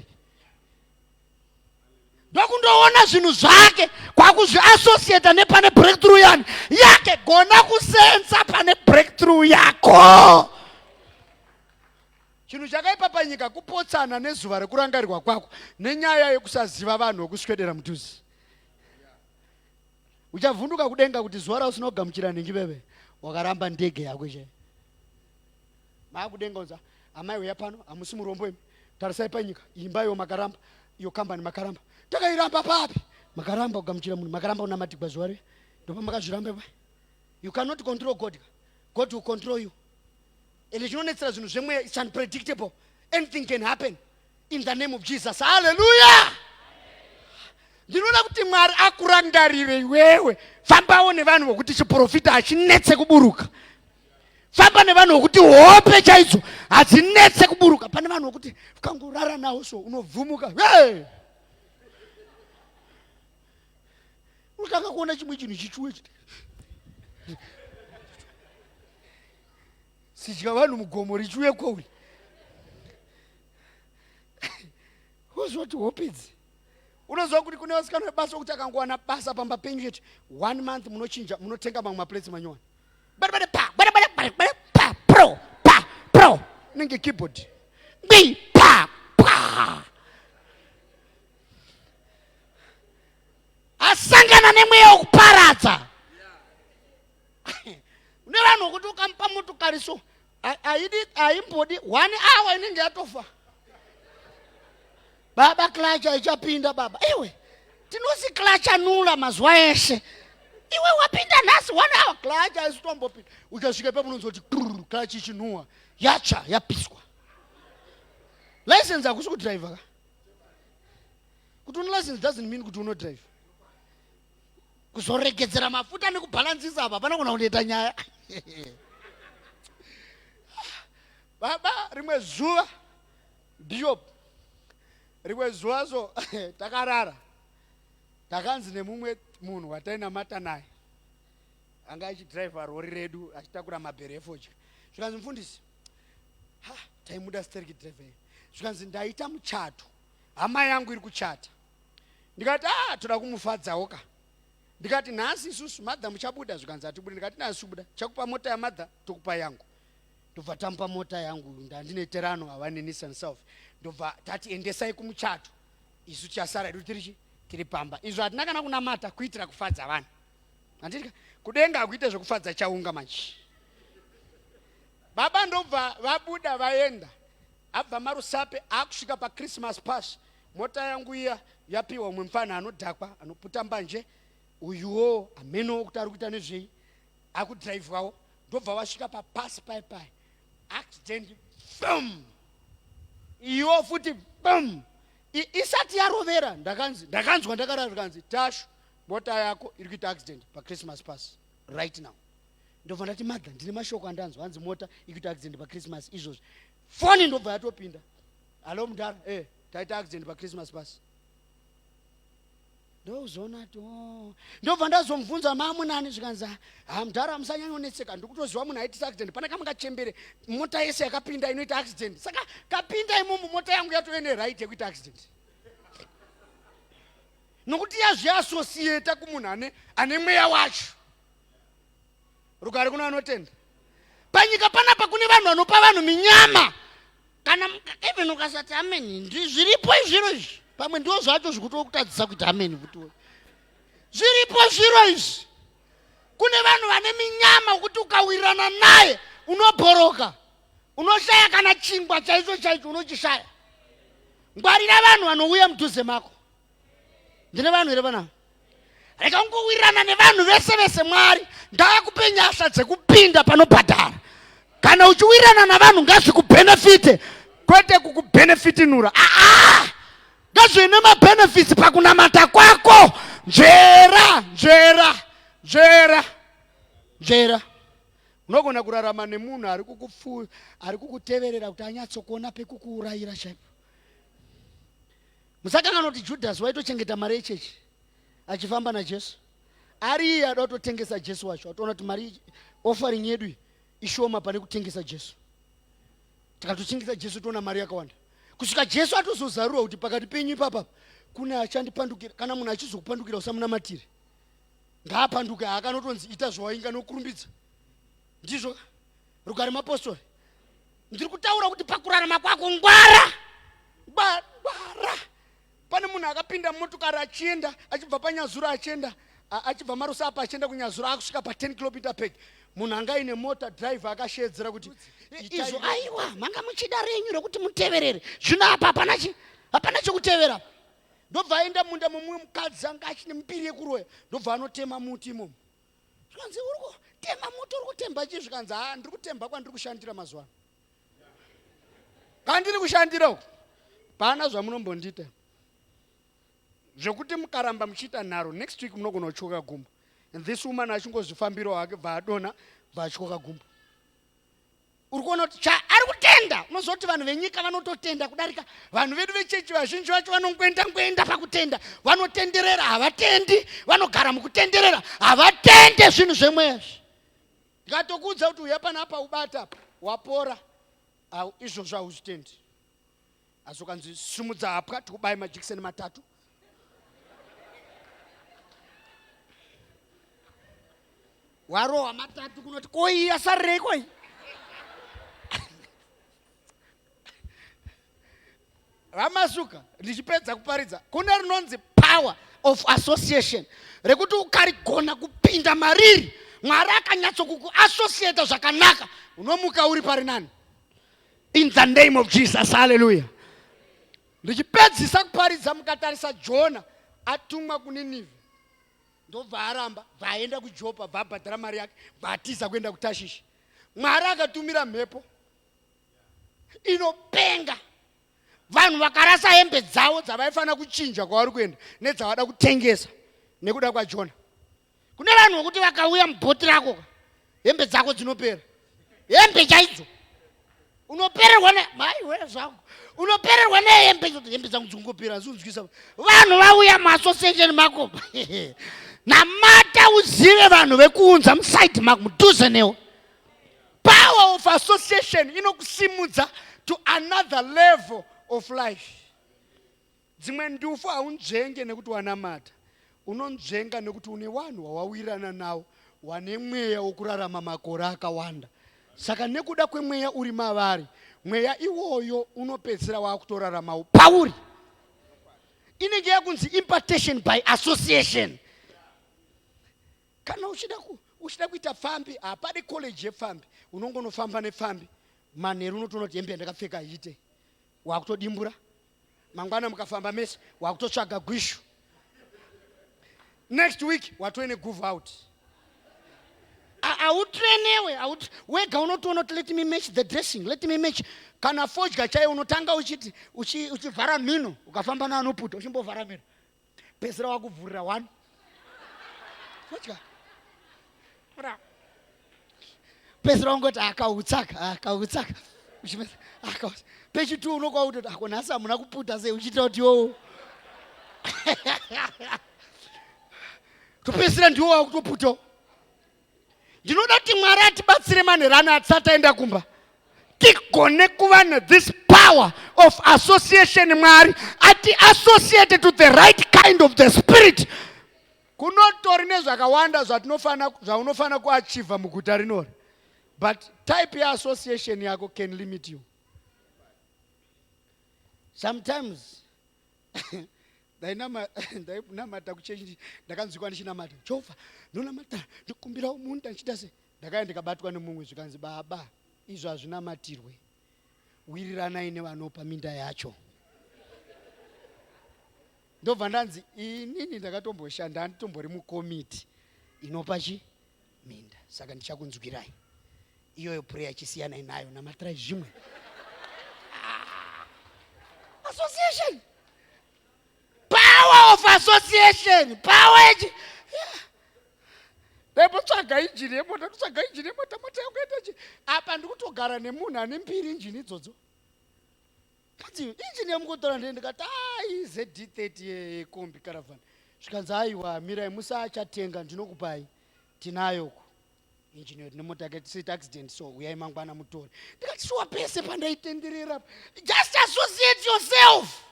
Ndokundoona zvinhu zvake kwakuzviassociate nepane breakthrough yake gona kusenza pane breakthrough yako. Chinhu chakaipa panyika kupotsana nezuva rekurangarirwa kwako nenyaya yekusaziva vanhu vokuswedera mudhuze. Uchavhunduka kudenga kuti zuva rausina kugamuchira nhingi bebe wakaramba ndege yako che. Maakudenga unza amai uya pano hamusi murombo imi. Tarisai panyika imba makaramba iyo kambani makaramba. Takairamba papi? Makaramba kugamuchira munhu makaramba unamatigwa zuva re. Ndopa makazviramba pa. You cannot control God. God will control you. Ele chinonetsera zvinhu zvemwe it's unpredictable. Anything can happen in the name of Jesus. Hallelujah. Ndinoda kuti Mwari akurangarire iwewe. Fambawo nevanhu vokuti chiprofita hachinetse kuburuka. Famba nevanhu vokuti hope chaidzo hadzinetse kuburuka. Pane vanhu vokuti ukangorara nawo so unovhumuka. Hey! Unotanga kuona chimwe chinhu chichuwe chiti. Sidya vanhu mugomo richuwe kwauri. Wozwa kuti hope idzi. Unozwa kuti kune vasikana vebasa kuti akangowana basa pamba penyu chete 1 month munochinja munotenga mamwe maplates manyowani. Pro nenge keyboard. Asangana nemweya wekuparadza. Une vanhu vokuti ukamupa motokari so haimbodi 1 hour inenge yatofa. Baba klacha ichapinda baba. Iwe tinosi klacha nula mazuva eshe. Iwe wapinda nhasi 1 hour klacha isitombopinda. Uchasvika pepo unonzoti klacha ichinhuwa yacha yapiswa. License hakusi kudriver ka. Kuti une license doesn't mean kuti unodrive. Kuzoregedzera mafuta nekubhalansisa apa hapana kuna kundoita nyaya. Baba rimwe zuva ndiyo rimwe zuva so takarara takanzi nemumwe munhu watainamata naye anga achidhiraivha rori redu achitakura mabhere efocha. Zvikanzi mufundisi taimuda stereki dhiraivha iyi. Zvikanzi ndaita muchato hama yangu iri kuchata. Ndikati toda kumufadzawo ka. Ndikati nhasi isusu madha muchabuda. Zvikanzi hatibudi. Ndikati nhasi buda chakupa mota yamadha tokupa yangu. Ndobva tamupa mota yangu ndandine terano havane Nissan Self. Ndobva tati endesai kumuchato isu chasara edu tiri pamba. Izvo hatina kana kunamata kuitira kufadza vanhu. Handiti kudenga kuite zvokufadza chaunga manje. Baba ndobva vabuda vaenda. Abva marusape akusvika paChristmas pass. Mota yangu iya yapiwa umwe mufana anodhakwa anoputa mbanje. Uyuwo ameno kuti ari kuita nezvei akudhiraivwawo. Ndobva vasvika papasi pai accident boom. Iwo futi boom. Isati yarovera ndakanzwa ndakarara zvikanzi Tashu mota yako iri kuita accident paChristmas pass right now. Ndobva ndati madha ndine mashoko andanzwa hanzi mota iri kuita accident paChristmas izvozvi. Foni ndobva yatopinda. Halo mudhara taita accident paChristmas pass. Ndozona to ndobva ndazomubvunza mamunani zvikanzi mudhara musanyanyonetseka ndikutoziva munhu aitisa accident pana kamungachembere mota yese yakapinda inoita accident saka kapinda imomo mota yangu yatove neright yekuita accident. Nokuti yazviasosieta kumunhu ane mweya wacho. Rugare kuno anotenda. Panyika panapa kune vanhu vanopa vanhu minyama. Kana even ukasati amen zviripo izviro izvi. Pamwe ndiwo zvacho zvikutokutadzisa kuti amen kuti. Zviripo zviro izvi. kune vanhu vane minyama ukuthi ukawirirana naye unobhoroka, unoshaya kana chingwa chaicho chaicho unochishaya. Ngwarira vanhu vanouya mudhuze mako. Ndine vanhu here vanhu. Reka ungowirirana nevanhu vese vese Mwari ndaakupe nyasha dzekupinda panobhadhara. Kana uchiwirirana navanhu ngazvikubhenefite kwete kukubhenefitinura. Ngazvive nemabhenefits pakunamata kwako. Njera. Unogona kurarama nemunhu ari kukuteverera kuti anyatsokuona pekukuurayira chaipo. Musakanganwa kuti Judhasi waitochengeta mari yechechi achifamba naJesu. Ari iye ada kutotengesa Jesu wacho. Atoona kuti mari offering yedu ishoma pane kutengesa Jesu. Tikatotengesa Jesu toona mari yakawanda. Kusvika Jesu atozozarura kuti pakati penyu ipapa kuna achandipandukira, kana munhu achizokupandukira usamunamatire. Ngaapanduke akanotonzi ita zvawainga nokurumbidza. Ndizvo rugare mapostori. Ndiri kutaura kuti pakurarama kwako ngwara. Pane munhu akapinda motokari achienda achibva panyazura achienda achibva Marusapa achienda kunyazura akusvika pa 10 km peg. Munhu anga ine mota driver akashedzera kuti izvo aiwa manga muchida renyu rokuti muteverere. Zvino apa hapana chokutevera. Ndobva aenda munda mumwe mukadzi anga achine mbiri yekuroya. Ndobva anotema muti imomo. Zvikanzi uriko tema muti uri kutemba chi? Zvikanzi ndiri kutemba kwandiri kushandira mazuva. Kandiri kushandira uko pana zvamunombondita. Zvekuti mukaramba muchiita nharo next week munogona kuchoka gumbo. And this woman achingozvifambirawo hake bva adonha bva atyoka gumbo. Uri kuona kuti ari kutenda. Unozoti vanhu venyika vanototenda kudarika vanhu vedu vechechi vazhinji vacho vanongwenda pakutenda. Vanotenderera havatendi, vanogara mukutenderera havatende zvinhu zvemwezvi. Ndikatokuudza kuti uya panapa ubata wapora izvozvo hauzvitendi. Asi ukanzi simudza hapwa tikubaye majekiseni 3. Warowa 3 kunoti koi asarei koi. Ramasuka ndichipedza kuparidza kune rinonzi power of association rekuti ukarigona kupinda mariri Mwari akanyatso kukuassociate zvakanaka unomuka uri pari nani. In the name of Jesus, hallelujah. Ndichipedzisa kuparidza mukatarisa Jona atumwa kuNinevhe. Ndobva aramba vaenda kuJopa vabhadhara mari yake vatiza kuenda kuTashishi. Mwari akatumira mhepo inopenga. Vanhu vakarasa hembe dzavo dzavaifana kuchinja kwavari kuenda nedzavada kutengesa nekuda kwaJona. Kune vanhu vokuti vakauya mubhoti rako hembe dzako dzinopera. Hembe chaidzo unopererwa maiwe zvako unopererwa nehembe dzangu dzingopera zvinzwisa. Vanhu vauya muassociation mako namata uzive vanhu vekuunza musaidi mako mudhuze newo. Power of association inokusimudza to another level of life. Dzimwe ndufu haunzvenge nekuti wanamata, unonzvenga nekuti une vanhu wawawirirana nawo wane mweya wokurarama makore akawanda. Saka nekuda kwemweya uri mavari, mweya iwoyo unopedzera wakutoraramawo pauri. Inenge yakunzi impartation by association. Kana uchida kuita fambi hapadi college yefambi, unongonofamba nefambi manheru unotoona kuti hembe ndakapfeka haite. Wakutodimbura mangwana mukafamba mese wakutotsvaga gwishu. Next week watoene groove out. Autrenewe wega unotoona kuti let me match the dressing, let me match. Kana fodya chaiyo unotanga uchivhara mhino ukafamba naanoputa uchimbovhara mhino pezera wakuvhurira 1 fodya pezera ungoti akautsaka pechitu unokwa kuti akonhasi hamuna kuputa sei uchiita kuti iwowo topedzisira ndiwo wakutoputawo. Ndinoda kuti Mwari atibatsire manherano atisati aenda kumba tigone kuva this power of association. Mwari ati associated to the right kind of the spirit. Kunotori nezvakawanda zvaunofana kuachievha muguta rinori, but type ya association yako can limit you. Sometimes ndainamata kuchechi, ndakanzwikwa ndichinamata, Jehovha ndonamata ndikumbira umuntu ndichita sei. Ndakaya ndikabatwa nemumwe zvikanzi, baba izvo hazvinamatirwe, wiriranai nevanopa minda yacho. Ndobva ndanzi inini ndakatomboshanda, handitombori mukomiti inopa minda, saka ndichakunzwirai iyoyo prayer chisiyana inayo, namatirai zvimwe. Association, power of association, power. Ndaipotsvaga injini yemota, ndotsvaga injini yemota, mota yanguenda chi apa ndikutogara nemunhu ane mbiri injini idzodzo. Kanzi injini yamukotora ndikati ZD30 yekombi caravan. Zvikanzi aiwa mirai musachatenga ndinokupai, tinayoko injini yedu nemota yake tisita accident, so uyai mangwana mutore. Ndikati shuwa pese pandaitenderera, just associate yourself.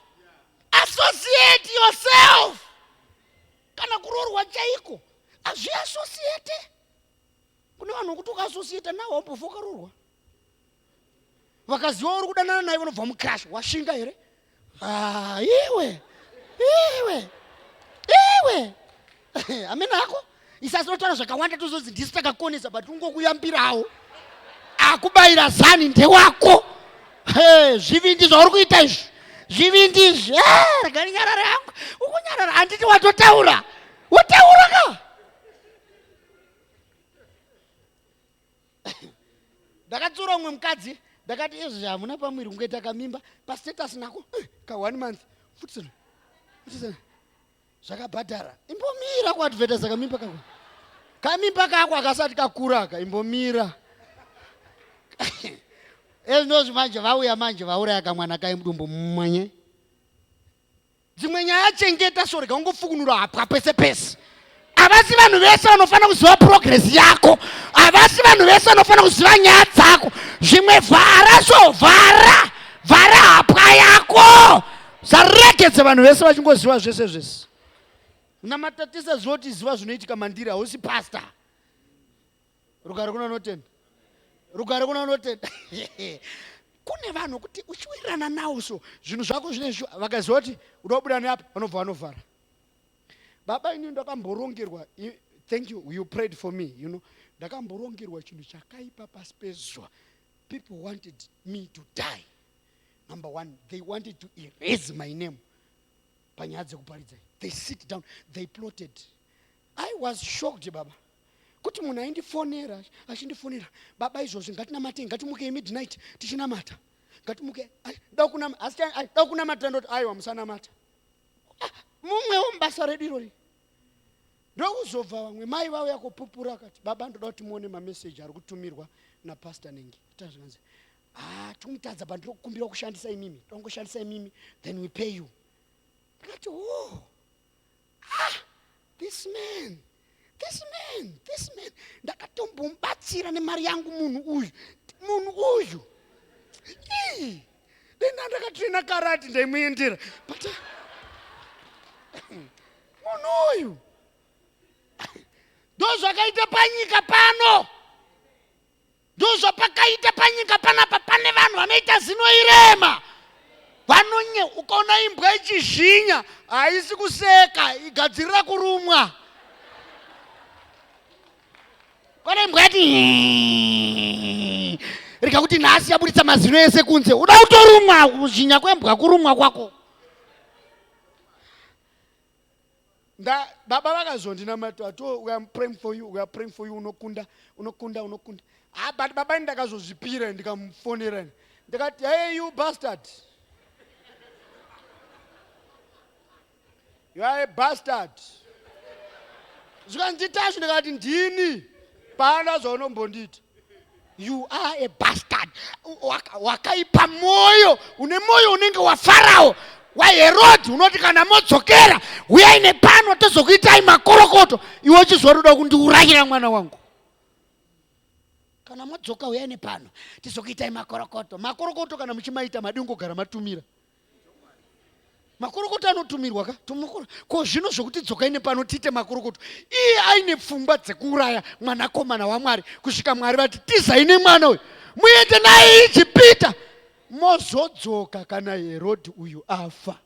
Associate yourself. Kana kurorwa chaiko azviasociate. Kune vanhu kuti ukaasociate nawo wambofoka rorwa. Vakaziva uri kudanana naye vanobva mucrash, washinga here? Iwe amena ako isasinotaura zvakawanda tozozi ndisi takakonesa, but ungokuyambirawo akubayira zani ndewako. Zvivindi zvauri kuita izvi, zvivindi izvi, regari nyarara yangu ukunyarara, handiti watotaura wotaura ka. Ndakatsiura umwe mukadzi, ndakati izvi hamuna pamwiri kungoita kamimba pastatus nako ka 1 month futisana zvakabhadhara, imbomira kuadvertisa kamimba kako, kamimba kako akasati kakura ka, imbomira. Ezvinozvi manje vauya manje vauraya kamwana kaimudumbu mumanye. Dzimwe nyaya chengeta sorega ungofukunura hapwa pese pese. Havasi vanhu vese vanofanira kuziva progress yako, havasi vanhu vese vanofanira kuziva nyaya dzako. Zvimwe vhara vhara hapwa yako, saregedze vanhu vese vachingoziva zvese zvese. Namatatisa zvinoti ziva zvinoitika mandiri, hausi pastor. Rugare kuna notenda, rugare kuna notenda. Kune vanhu kuti uchiwirirana nawo so zvinhu zvako zvinezvi vakaziva kuti unobuda neapo vanobva vanovhara. Baba ini ndakamborongerwa, thank you, you prayed for me, you know. Ndakamborongerwa chinhu chakaipa pasi pezuva. People wanted me to die. Number one, they wanted to erase my name. Panyaya dzekuparidza. They sit down, they plotted. I was shocked, baba. Kuti munhu aindifonera, achindifonera, baba izvozvi ngatinamate, ngatimuke midnight tichinamata. Ngatimuke, da kunamata ndoti aiwa musanamata. Mumwe wombasa redu irori. Ndokuzobva vamwe mai vauya kupupura akati, baba ndoda kuti muone mameseji ari kutumirwa napastor Nengi. Tazvanzi, tumutadza bandiro kukumbira kushandisa imimi, tongoshandisa imimi, then we pay you. Ndikati, this man. Ndakatombomubatsira nemari yangu munhu uyu. Denda ndakatrena karati ndaimuendera. But munhu uyu ndozvakaita panyika pano, ndozvapakaita panyika panapa. Pane vanhu vanoita zino irema, ukaona imbwa ichizhinya haisi kuseka, igadzirira kurumwa. Kone imbwa yati rika kuti nhasi yabuditsa mazino ese kunze, uda kutorumwa. Kuzhinya kwembwa kurumwa kwako. Baba vakazondinamata, we are praying for you, unokunda. But baba ndakazozvipira ndikamufonera. Ndikati, hey you bastard. You are a bastard. Zvikanditazvo ndikati ndini pana zvaunombondita. You are a bastard. Wakaipa moyo, une moyo unenge waFarao, waHerodhi, unoti kana modzokera uyai nepano tozokuitai makorokoto, iwe chizoruda kundiurayira mwana wangu. Kana modzoka uyai nepano tizokuitai makorokoto. Makorokoto kana muchimaita madi ungogara matumira. Makorokoto anotumirwa ka? Ko zvino zvokuti dzokai nepano tiite makorokoto. Iye aine pfungwa dzekuuraya mwanakomana waMwari, kusvika Mwari vati tizaine mwana uyu muende naye Ijipita. Mozodzoka kana Herodhi uyu afa.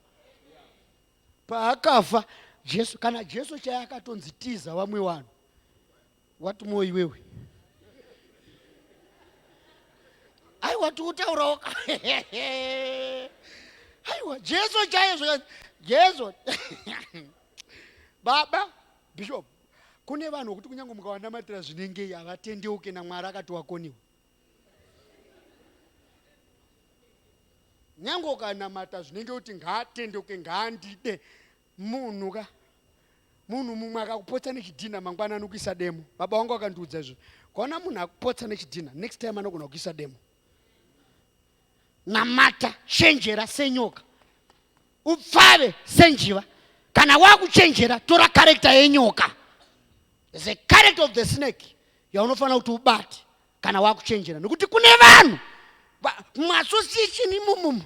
paakafa Jesu, kana Jesu chaakatonzitiza vamwe vanhu watumo iwewe aiwa tiutaurawo aiwa Jesu chaizvo Jesu baba bishop kune vanhu kuti kunyange mukavanamatira zvinenge havatendeuke naMwari akati wakoniwa. Nyange ukanamata zvinenge kuti ngaatendeuke ngaandide munhu mumwe akakupotsa nechidhina mangwanani kuisa demo. Baba wangu akandiudza izvo. Kaona munhu akupotsa nechidhina next time anogona kuisa demo. Namata chenjera senyoka. Upfave senjiva. Kana wakuchenjera tora character yenyoka. There's a character of the snake yaunofana kuti ubate kana wakuchenjera. Nekuti kune vanhu muassociation imomo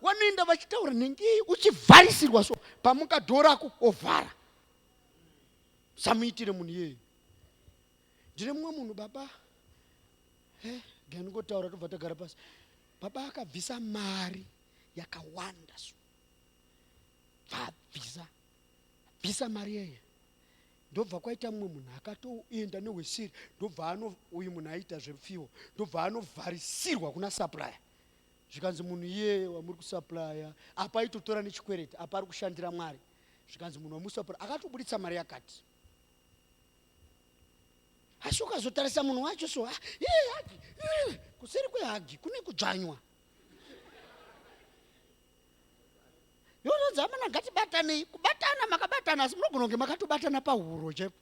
vanoenda vachitaura nengei uchivharisirwa so pamukadhorako ovhara. Samuitire munhu iyeye. Ndine mumwe munhu baba gandigotaura tobva tagara pasi. Baba akabvisa mari yakawanda so bvisa mari yeye. Ndobva kwaita mumwe munhu akatoenda nehwesiri ndobva uyu munhu aita zvepfiwo ndobva anovharisirwa kuna supplier. Zvikanzi munhu iye wamuri kusupplier apa aitotora nechikwereti apa ari kushandira Mwari. Zvikanzi munhu wamusupplier akatobuditsa mari yakati. Asi ukazotarisa munhu wacho so hagi kuseri kwehagi kune kudzvanywa. Yonodzamana ngatibatanei kubatana makabatana asi munogona kunge makatobatana pahuro chete.